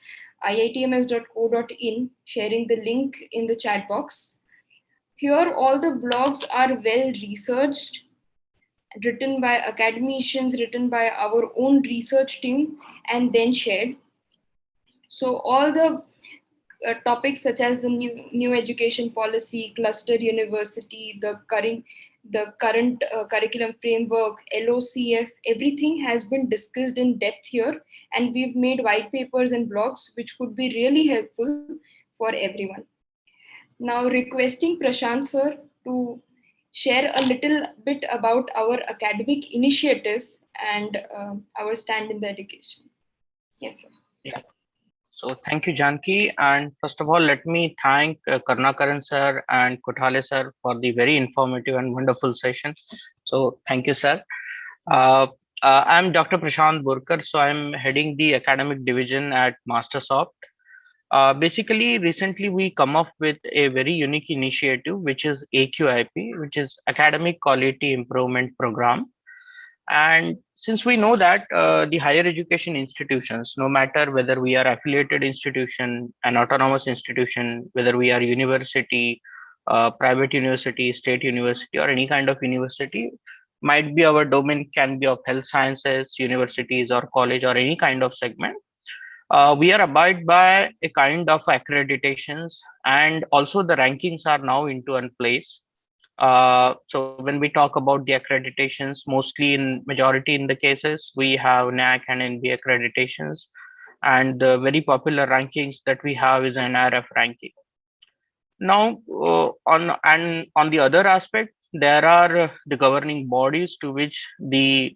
iitms.co.in, sharing the link in the chat box. Here, all the blogs are well researched, written by academicians, written by our own research team, and then shared. So, all the topics such as the new education policy, cluster university, the current curriculum framework, LOCF, everything has been discussed in depth here, and we've made white papers and blogs which could be really helpful for everyone. Now, requesting Prashant sir to share a little bit about our academic initiatives and our stand in the education. Yes, sir. Yeah. So thank you, Janki. And first of all, let me thank Karnakaran sir and Kothale sir for the very informative and wonderful session. So thank you, sir. Uh, I'm Dr. Prashant Burkar. So I'm heading the academic division at Mastersoft. Basically, recently we come up with a very unique initiative, which is AQIP, which is Academic Quality Improvement Program. And since we know that the higher education institutions, no matter whether we are affiliated institution, an autonomous institution, whether we are university, private university, state university, or any kind of university, might be our domain can be of health sciences, universities, or college, or any kind of segment. We are abide by a kind of accreditations, and also the rankings are now into one place. So when we talk about the accreditations, mostly in majority in the cases, we have NAC and NB accreditations, and the very popular rankings that we have is NRF ranking. Now, on the other aspect, there are the governing bodies to which the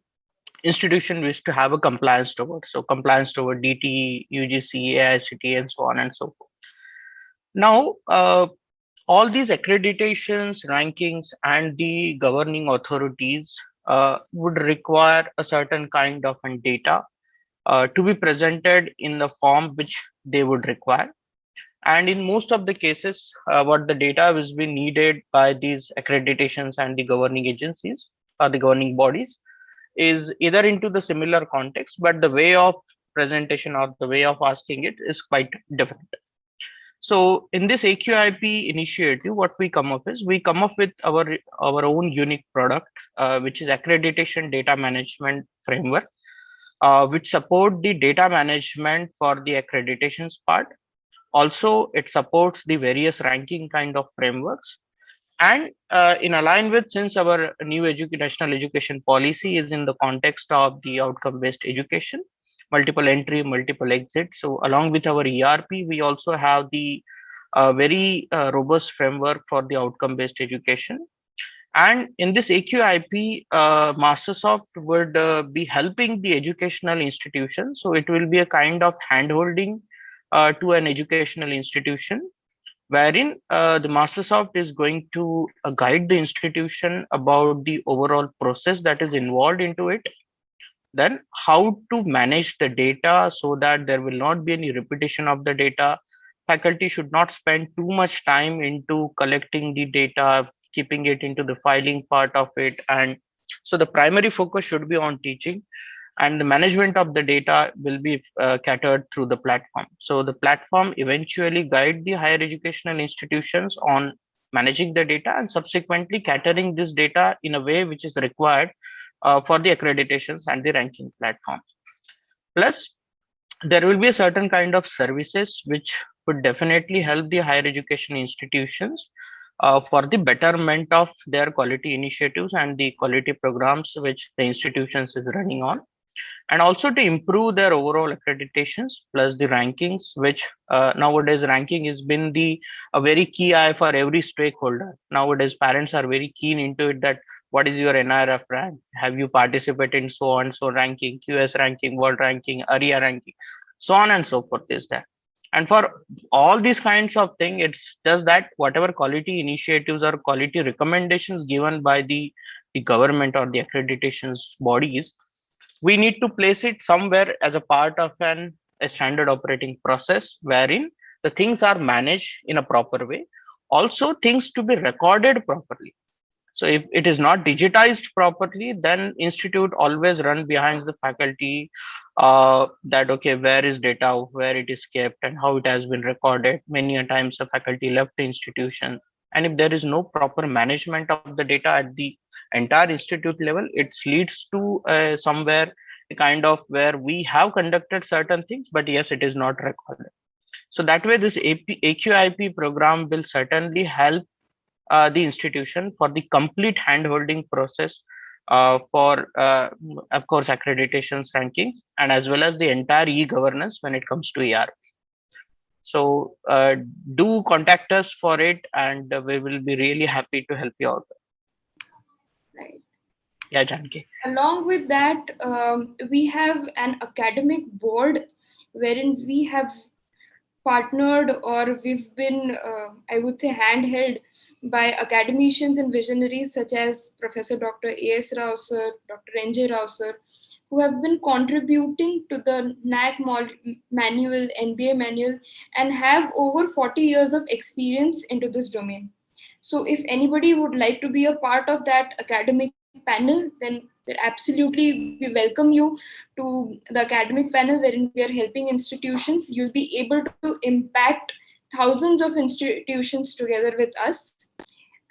institution wish to have a compliance toward. So compliance toward DT, UGC, AICT, and so on and so forth. Now, all these accreditations, rankings, and the governing authorities would require a certain kind of data to be presented in the form which they would require. And in most of the cases, what the data is being needed by these accreditations and the governing agencies or the governing bodies is either into the similar context, but the way of presentation or the way of asking it is quite different. So in this AQIP initiative, what we come up is we come up with our own unique product, which is accreditation data management framework, which support the data management for the accreditations part. Also, it supports the various ranking kind of frameworks. And in align with, since our new national education policy is in the context of the outcome-based education, multiple entry, multiple exit. So along with our ERP, we also have the very robust framework for the outcome-based education. And in this AQIP, Mastersoft would be helping the educational institution. So it will be a kind of handholding to an educational institution, wherein the Mastersoft is going to guide the institution about the overall process that is involved into it, then how to manage the data so that there will not be any repetition of the data. Faculty should not spend too much time into collecting the data, keeping it into the filing part of it. And so the primary focus should be on teaching, and the management of the data will be catered through the platform. So the platform eventually guide the higher educational institutions on managing the data and subsequently catering this data in a way which is required for the accreditations and the ranking platform. Plus, there will be a certain kind of services which would definitely help the higher education institutions for the betterment of their quality initiatives and the quality programs which the institutions is running on, and also to improve their overall accreditations plus the rankings, which nowadays ranking has been the a very key eye for every stakeholder. Nowadays parents are very keen into it, that what is your NRF rank, have you participated in so on so ranking, QS ranking, world ranking, ARIA ranking, so on and so forth is there. And for all these kinds of thing, it's just that whatever quality initiatives or quality recommendations given by the government or the accreditations bodies, we need to place it somewhere as a part of a standard operating process, wherein the things are managed in a proper way, also things to be recorded properly. So if it is not digitized properly, then institute always run behind the faculty, that okay, where is data, where it is kept, and how it has been recorded. Many a times the faculty left the institution, and if there is no proper management of the data at the entire institute level, it leads to somewhere a kind of where we have conducted certain things, but yes, it is not recorded. So that way, this AQIP program will certainly help the institution for the complete handholding process for, of course, accreditations, rankings, and as well as the entire e-governance when it comes to ER. So do contact us for it, and we will be really happy to help you out. Right. Yeah, Janki. Along with that, we have an academic board wherein we have partnered, or we've been, I would say, handheld by academicians and visionaries such as Professor Dr. A.S. Rao sir, Dr. N.J. Rao sir, who have been contributing to the NAC manual, NBA manual, and have over 40 years of experience into this domain. So if anybody would like to be a part of that academic panel, then absolutely we welcome you to the academic panel wherein we are helping institutions. You'll be able to impact thousands of institutions together with us.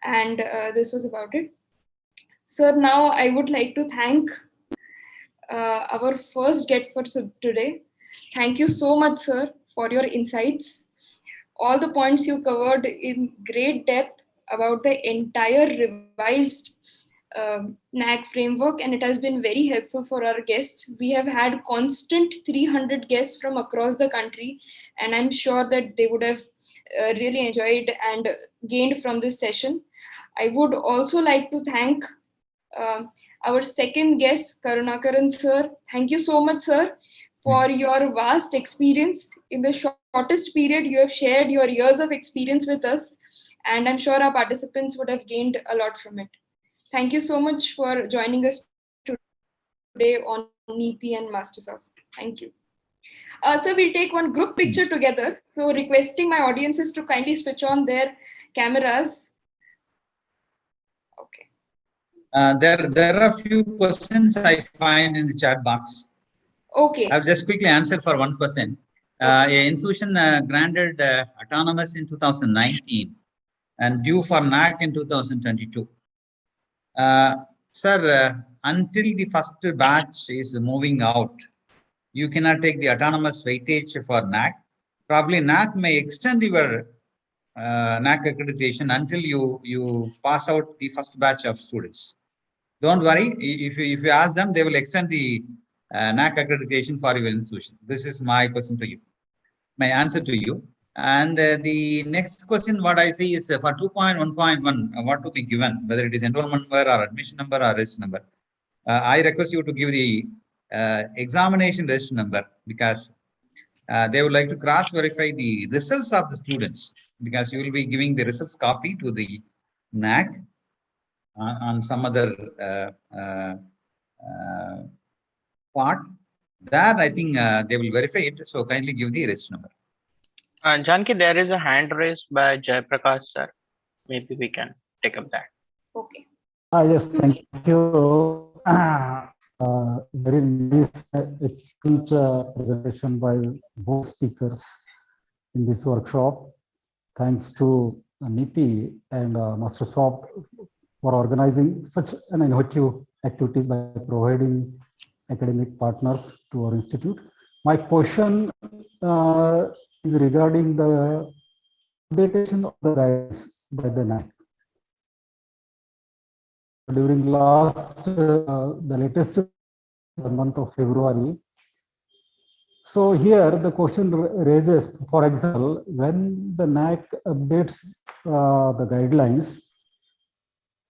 And this was about it. Sir, now I would like to thank our first guest for today. Thank you so much, sir, for your insights. All the points you covered in great depth about the entire revised NAC framework, and it has been very helpful for our guests. We have had constant 300 guests from across the country, and I'm sure that they would have really enjoyed and gained from this session. I would also like to thank our second guest, Karunakaran sir. Thank you so much, sir, for your vast experience. In the shortest period, you have shared your years of experience with us, and I'm sure our participants would have gained a lot from it. Thank you so much for joining us today on Neeti and Mastersoft. Thank you. Sir, we'll take one group picture together. So requesting my audiences to kindly switch on their cameras. Okay. There are a few questions I find in the chat box. Okay. I'll just quickly answer for one question. A institution granted autonomous in 2019 and due for NAC in 2022. Sir, until the first batch is moving out, you cannot take the autonomous weightage for NAC. Probably NAC may extend your NAC accreditation until you pass out the first batch of students. Don't worry, if you ask them, they will extend the NAC accreditation for your institution. This is my question to you, my answer to you. And the next question, what I see is for 2.1.1, what to be given, whether it is enrollment number or admission number or register number. I request you to give the examination register number, because they would like to cross-verify the results of the students, because you will be giving the results copy to the NAC on some other part. That I think they will verify it. So kindly give the register number. Janki, there is a hand raised by Jayaprakash sir. Maybe we can take up that. Okay. Yes, thank you. Very nice excellent presentation by both speakers in this workshop. Thanks to Neeti and Mastersoft for organizing such an innovative activities by providing academic partners to our institute. My question is regarding the updatation of the guides by the NAC. During the latest month of February. So here the question raises, for example, when the NAC updates the guidelines,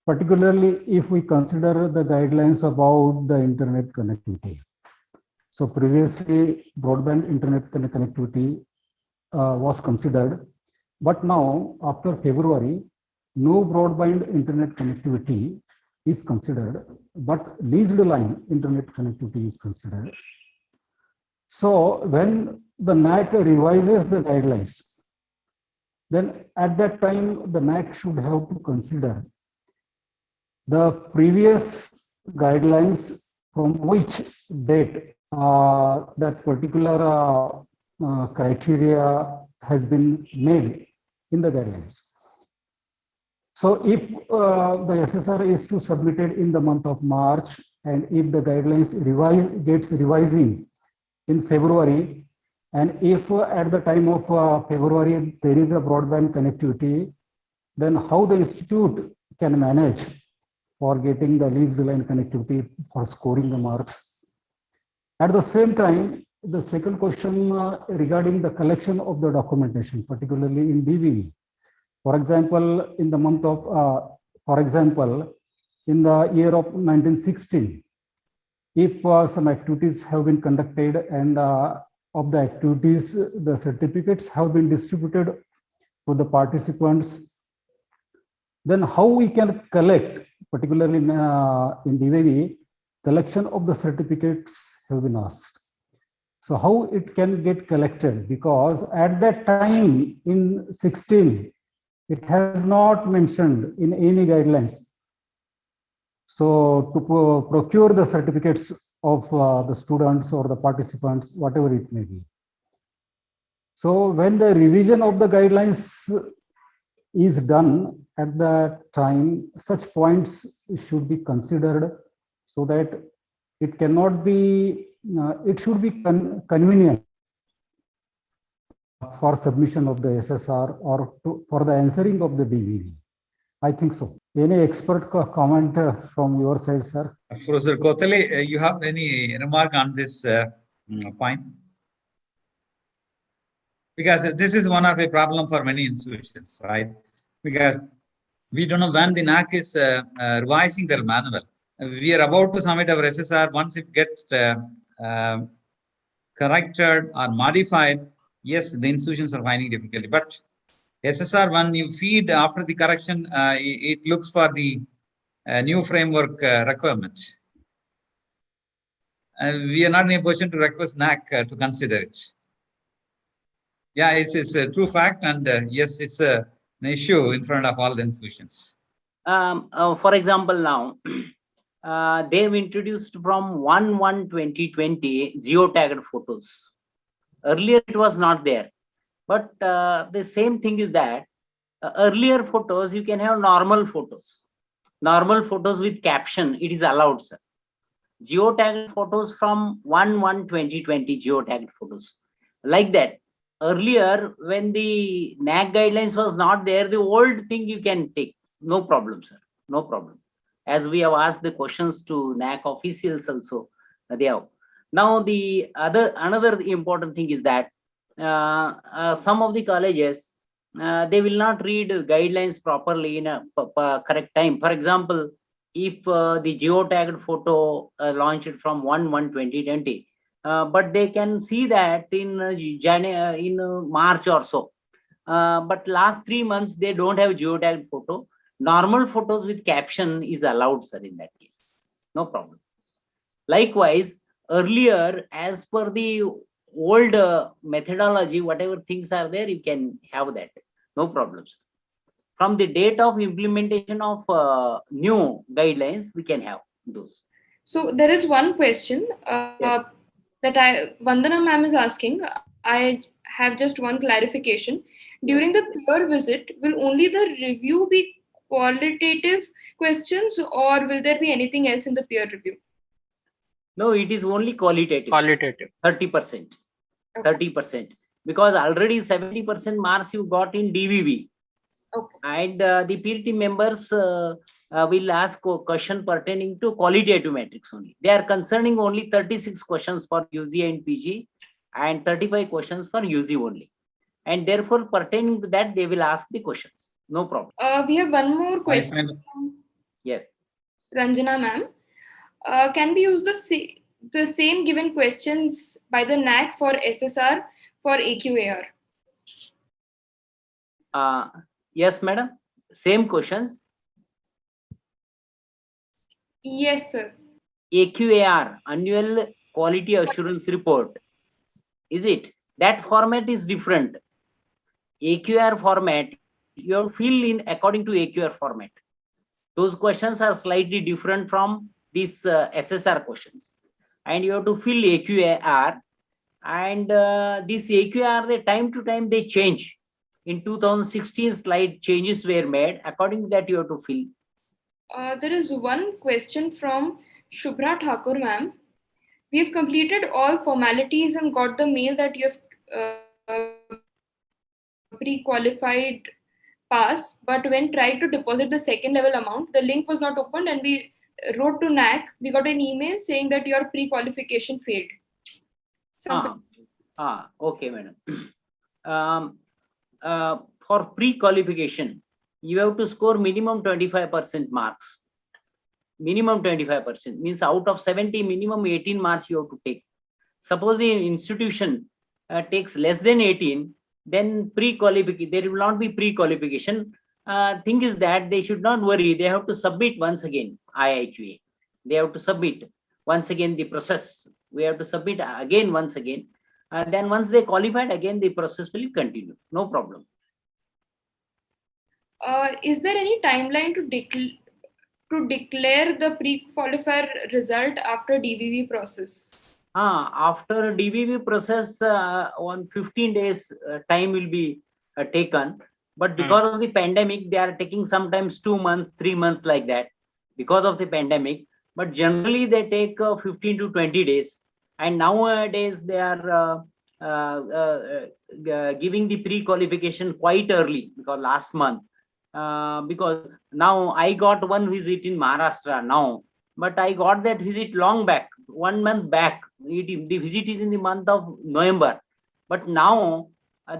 particularly if we consider the guidelines about the internet connectivity. So previously broadband internet connectivity was considered, but now after February, no broadband internet connectivity is considered, but leased line internet connectivity is considered. So when the NAC revises the guidelines, then at that time the NAC should have to consider the previous guidelines from which date that particular criteria has been made in the guidelines. So if the SSR is to submit it in the month of March, and if the guidelines gets revising in February, and if at the time of February there is a broadband connectivity, then how the institute can manage for getting the least line connectivity for scoring the marks. At the same time, the second question regarding the collection of the documentation, particularly in DVV. For example, in the month of, for example, in the year of 1916, if some activities have been conducted and of the activities, the certificates have been distributed to the participants, then how we can collect, particularly in DVV, collection of the certificates have been asked. So how it can get collected? Because at that time in 16, it has not mentioned in any guidelines. So to procure the certificates of the students or the participants, whatever it may be. So when the revision of the guidelines is done at that time, such points should be considered so that it cannot be, it should be convenient for submission of the SSR or for the answering of the DVV. I think so. Any expert comment from your side, sir? Professor Kothale, you have any remark on this point? Because this is one of a problem for many institutions, right? Because we don't know when the NAC is revising their manual. We are about to submit our SSR. Once it gets corrected or modified, yes, the institutions are finding difficulty. But SSR, when you feed after the correction, it looks for the new framework requirements. We are not in a position to request NAC to consider it. Yeah, it's a true fact, and yes, it's an issue in front of all the institutions. For example, now they've introduced from 1/1/2020 geotagged photos. Earlier it was not there, but the same thing is that earlier photos you can have normal photos with caption. It is allowed, sir. Geotagged photos from 1/1/2020 geotagged photos like that. Earlier, when the NAC guidelines was not there, the old thing you can take, no problem, sir, no problem. As we have asked the questions to NAC officials also, they have. Now the another important thing is that some of the colleges, they will not read guidelines properly in a correct time. For example, if the geotagged photo launched from 1/1/2020, but they can see that in March or so. But last 3 months, they don't have geotagged photo. Normal photos with caption is allowed, sir, in that case. No problem. Likewise, earlier, as per the old methodology, whatever things are there, you can have that. No problems. From the date of implementation of new guidelines, we can have those. So there is one question Yes. that Vandana ma'am is asking. I have just one clarification. During the peer visit, will only the review be qualitative questions, or will there be anything else in the peer review? No, it is only qualitative. Qualitative. 30%. Okay. 30%. Because already 70% marks you got in DVV. Okay. And the peer team members will ask a question pertaining to qualitative metrics only. They are concerning only 36 questions for UG and PG and 35 questions for UG only. And therefore, pertaining to that, they will ask the questions. No problem. We have one more question. Yes. Ranjana ma'am. Can we use the same given questions by the NAC for SSR for AQAR? Yes, madam. Same questions. Yes, sir. AQAR, Annual Quality Assurance Report. Is it? That format is different. AQAR format, you have to fill in according to AQAR format. Those questions are slightly different from these SSR questions. And you have to fill AQAR. And this AQAR, the time to time they change. In 2016, slight changes were made. According to that, you have to fill. There is one question from Shubhra Thakur, ma'am. We have completed all formalities and got the mail that you have pre-qualified pass, but when tried to deposit the second level amount, the link was not opened and we wrote to NAC. We got an email saying that your pre-qualification failed. Okay, madam. For pre-qualification, you have to score minimum 25% marks. Minimum 25% means out of 70, minimum 18 marks you have to take. Suppose the institution takes less than 18, then pre-qualification, there will not be pre-qualification. Thing is that they should not worry. They have to submit once again, IIQA. They have to submit once again the process. We have to submit again once again. Then once they qualified, again the process will continue. No problem. Is there any timeline to declare the pre-qualifier result after DVV process? After DVV process, on 15 days time will be taken. But because of the pandemic, they are taking sometimes 2 months, 3 months like that because of the pandemic. But generally they take 15 to 20 days. And nowadays they are giving the pre-qualification quite early because last month. Because now I got one visit in Maharashtra now, but I got that visit long back, 1 month back. The visit is in the month of November, but now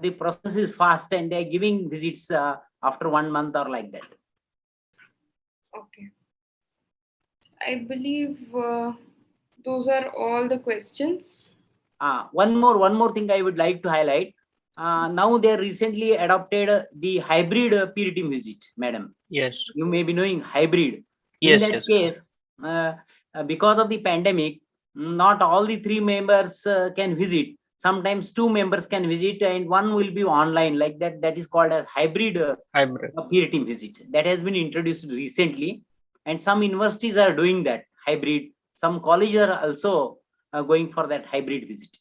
the process is fast and they are giving visits after 1 month or like that. Okay. I believe those are all the questions. One more thing I would like to highlight. Now they recently adopted the hybrid peer team visit, madam. Yes. You may be knowing hybrid. Yes, In that case, because of the pandemic, not all the 3 members can visit. Sometimes 2 members can visit and 1 will be online like that. That is called a hybrid peer team visit. That has been introduced recently. And some universities are doing that hybrid. Some colleges are also going for that hybrid visit.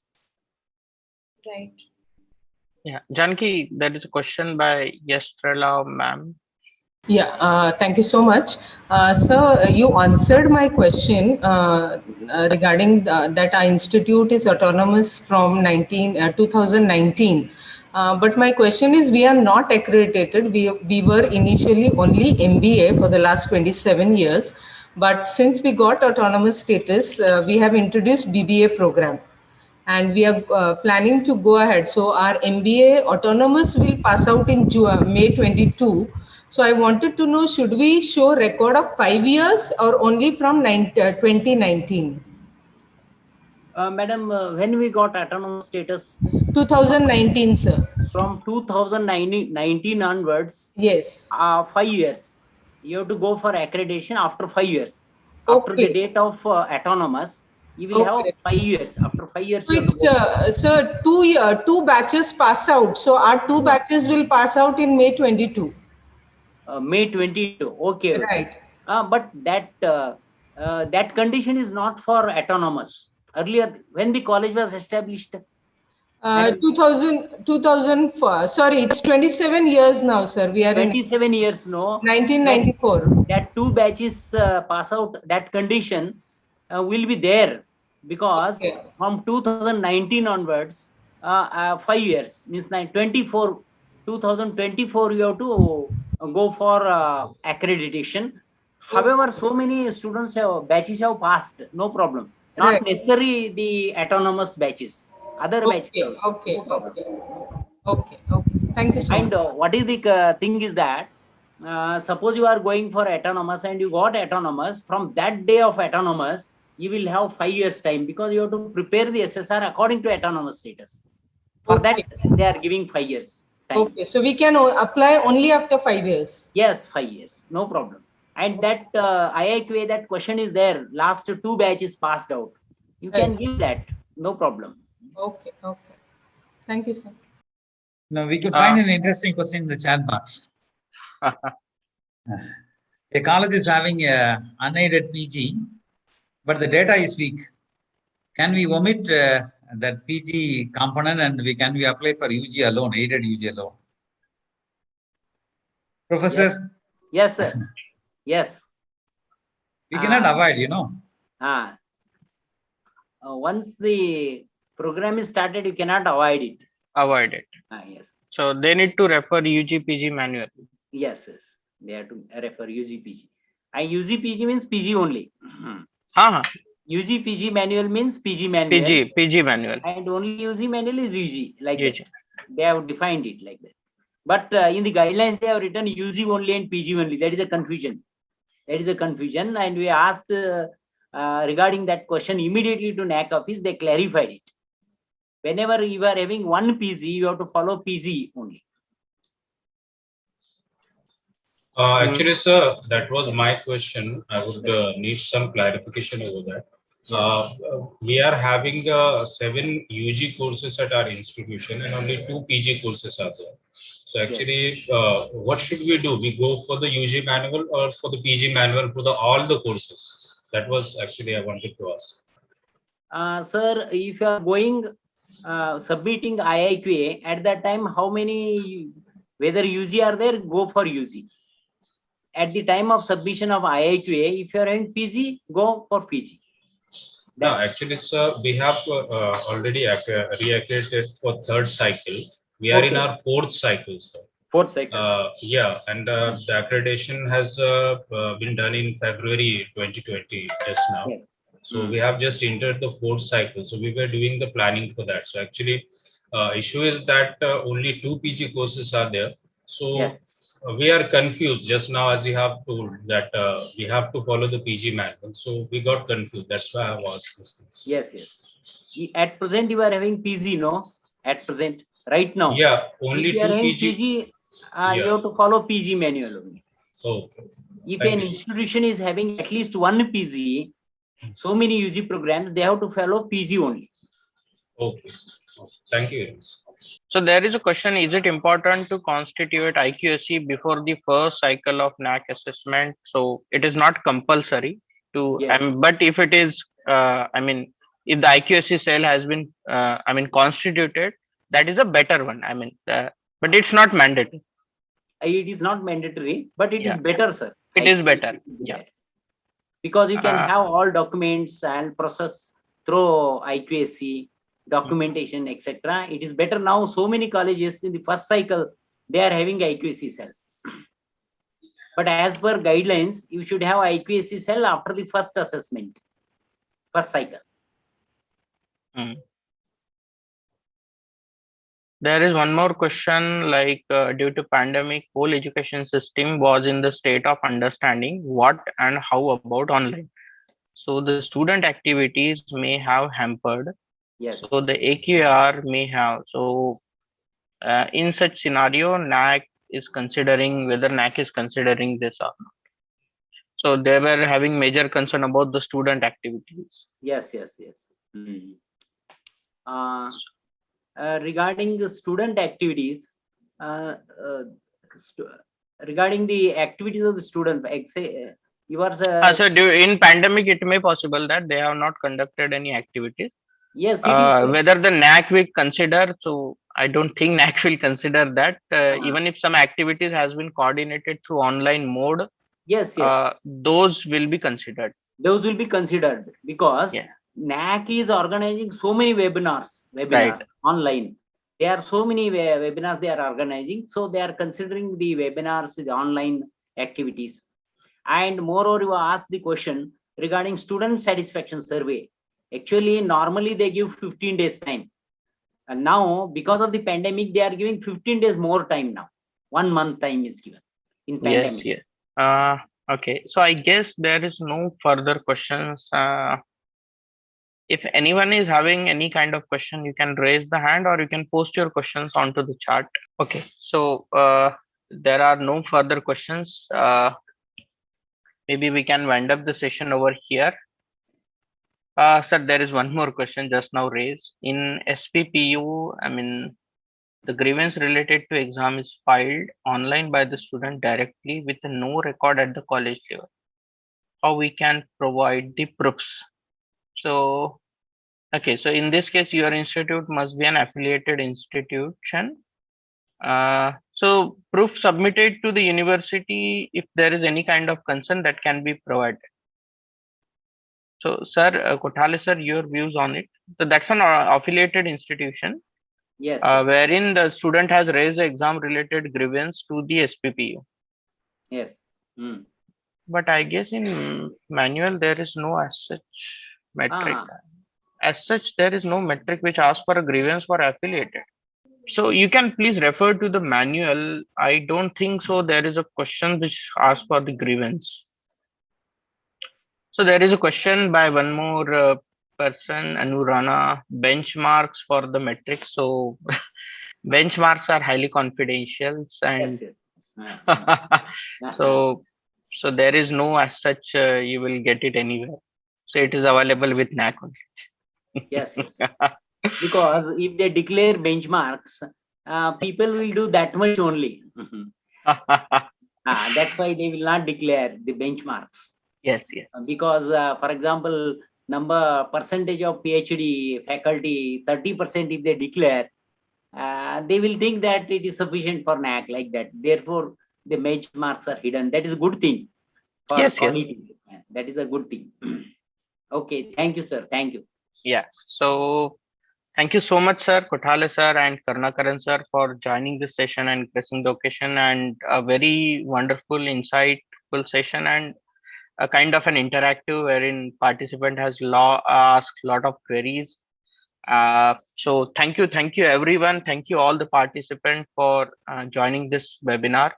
Right. Yeah, Janki, there is a question by Yestrela ma'am. Yeah, thank you so much. Sir, you answered my question regarding that our institute is autonomous from 2019. But my question is, we are not accredited. We were initially only MBA for the last 27 years. But since we got autonomous status, we have introduced BBA program. And we are planning to go ahead. So our MBA autonomous will pass out in May 22. So I wanted to know, should we show record of 5 years or only from 2019? Madam, when we got autonomous status? 2019, sir. From 2019 onwards? Yes. 5 years. You have to go for accreditation after 5 years. After the date of autonomous, you will have 5 years. After 5 years, sir, 2 batches pass out. So our 2 batches will pass out in May 22. May 22. Okay. Right. But that condition is not for autonomous. Earlier, when the college was established? 2004. Sorry, it's 27 years now, sir. We are 27 years, no? 1994. That 2 batches pass out, that condition will be there because from 2019 onwards, 5 years means 2024 you have to go for accreditation. However, so many students batches have passed, no problem. Not necessary the autonomous batches, other batches also. Okay. Thank you so much. And what is the thing is that suppose you are going for autonomous and you got autonomous, from that day of autonomous, you will have 5 years time because you have to prepare the SSR according to autonomous status. For that, they are giving 5 years time. Okay, so we can apply only after 5 years. Yes, 5 years, no problem. And that IIQA, that question is there. Last 2 batches passed out. You can give that, no problem. Okay. Thank you, sir. Now we could find an interesting question in the chat box. A college is having a unaided PG, but the data is weak. Can we omit that PG component and can we apply for UG alone, aided UG alone? Professor, Yes, sir. Yes. we cannot avoid, Once the program is started, you cannot avoid it. Avoid it. Yes. So they need to refer UGPG manual. Yes, yes. They have to refer UGPG. And UGPG means PG only. UGPG manual means PG manual. PG manual. And only UG manual is UG, like UG. that. They have defined it like that. But in the guidelines, they have written UG only and PG only. That is a confusion. That is a confusion. And we asked regarding that question immediately to NAC office, they clarified it. Whenever you are having one PG, you have to follow PG only. Actually, sir, that was my question. I would need some clarification over that. We are having 7 UG courses at our institution and only 2 PG courses are there. So actually, what should we do? We go for the UG manual or for the PG manual for all the courses? That was actually I wanted to ask. Sir, if you are going submitting IIQA, at that time, how many, whether UG are there, go for UG. At the time of submission of IIQA, if you are in PG, go for PG. No, actually, sir, we have already reaccredited for 3rd cycle. We are in our 4th cycle, sir. 4th cycle. Yeah, and the accreditation has been done in February 2020 just now. Yes. So we have just entered the 4th cycle. So we were doing the planning for that. So actually, issue is that only 2 PG courses are there. So we are confused just now, as you have told that we have to follow the PG manual. So we got confused. That's why I have asked this. Yes, yes. At present, you are having PG, no? At present, right now. Yeah, only if you are 2 having PG. PG, you have to follow PG manual only. Okay. If an institution is having at least one PG, so many UG programs, they have to follow PG only. Okay. Thank you. So there is a question, is it important to constitute IQSC before the first cycle of NAC assessment? So it is not compulsory to, but if it is, if the IQSC cell has been, constituted, that is a better one. But it's not mandatory. It is not mandatory, but it is better, sir. It is better. Yeah. Because you can have all documents and process through IQSC, documentation, etc. It is better now. So many colleges in the first cycle, they are having IQSC cell. But as per guidelines, you should have IQSC cell after the first assessment, first cycle. There is one more question, like due to pandemic, whole education system was in the state of understanding what and how about online. So the student activities may have hampered. Yes. So the AQR may have. So in such scenario, NAC is considering whether NAC is considering this or not. So they were having major concern about the student activities. Yes, yes, yes. Regarding the student activities, regarding the activities of the student, you are so in pandemic, it may possible that they have not conducted any activities. Yes, whether the NAC will consider, so I don't think NAC will consider that. Even if some activities has been coordinated through online mode, yes, yes, those will be considered. Those will be considered because NAC is organizing so many webinars right. online. There are so many webinars they are organizing, so they are considering the webinars, the online activities. And moreover, you asked the question regarding student satisfaction survey. Actually, normally they give 15 days time. And now, because of the pandemic, they are giving 15 days more time now. 1 month time is given in pandemic. Yes, yes. Okay, so I guess there is no further questions. If anyone is having any kind of question, you can raise the hand or you can post your questions onto the chat. Okay, so there are no further questions. Maybe we can wind up the session over here. Sir, there is one more question just now raised. In SPPU, the grievance related to exam is filed online by the student directly with no record at the college level. How we can provide the proofs? So, okay, so in this case, your institute must be an affiliated institution. So proof submitted to the university if there is any kind of concern that can be provided. So, sir, Kothale sir, your views on it. So that's an affiliated institution. Yes. Wherein the student has raised exam related grievance to the SPPU. Yes. But I guess in manual there is no as such metric. As such, there is no metric which asks for a grievance for affiliated. So you can please refer to the manual. I don't think so. There is a question which asks for the grievance. So there is a question by one more person, Anurana, benchmarks for the metric. So benchmarks are highly confidential, and so there is no as such. You will get it anywhere. So it is available with NAC only. Yes. Because if they declare benchmarks, people will do that much only. That's why they will not declare the benchmarks. Yes. Because, for example, percentage of PhD faculty, 30% if they declare, they will think that it is sufficient for NAC like that. Therefore, the benchmarks are hidden. That is a good thing. Yes. That is a good thing. Okay. Thank you, sir. Thank you. Yeah. So thank you so much, sir, Kothale sir and Karunakaran sir for joining this session and gracing the occasion, and a very wonderful, insightful session, and a kind of an interactive wherein participant has asked a lot of queries. So thank you everyone. Thank you all the participants for joining this webinar.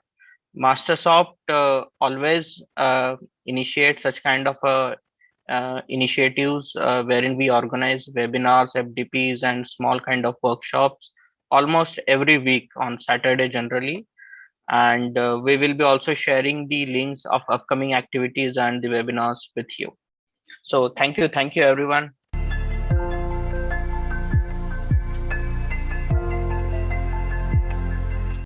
Mastersoft always initiate such kind of initiatives wherein we organize webinars, FDPs, and small kind of workshops almost every week on Saturday generally. And we will be also sharing the links of upcoming activities and the webinars with you. So thank you everyone.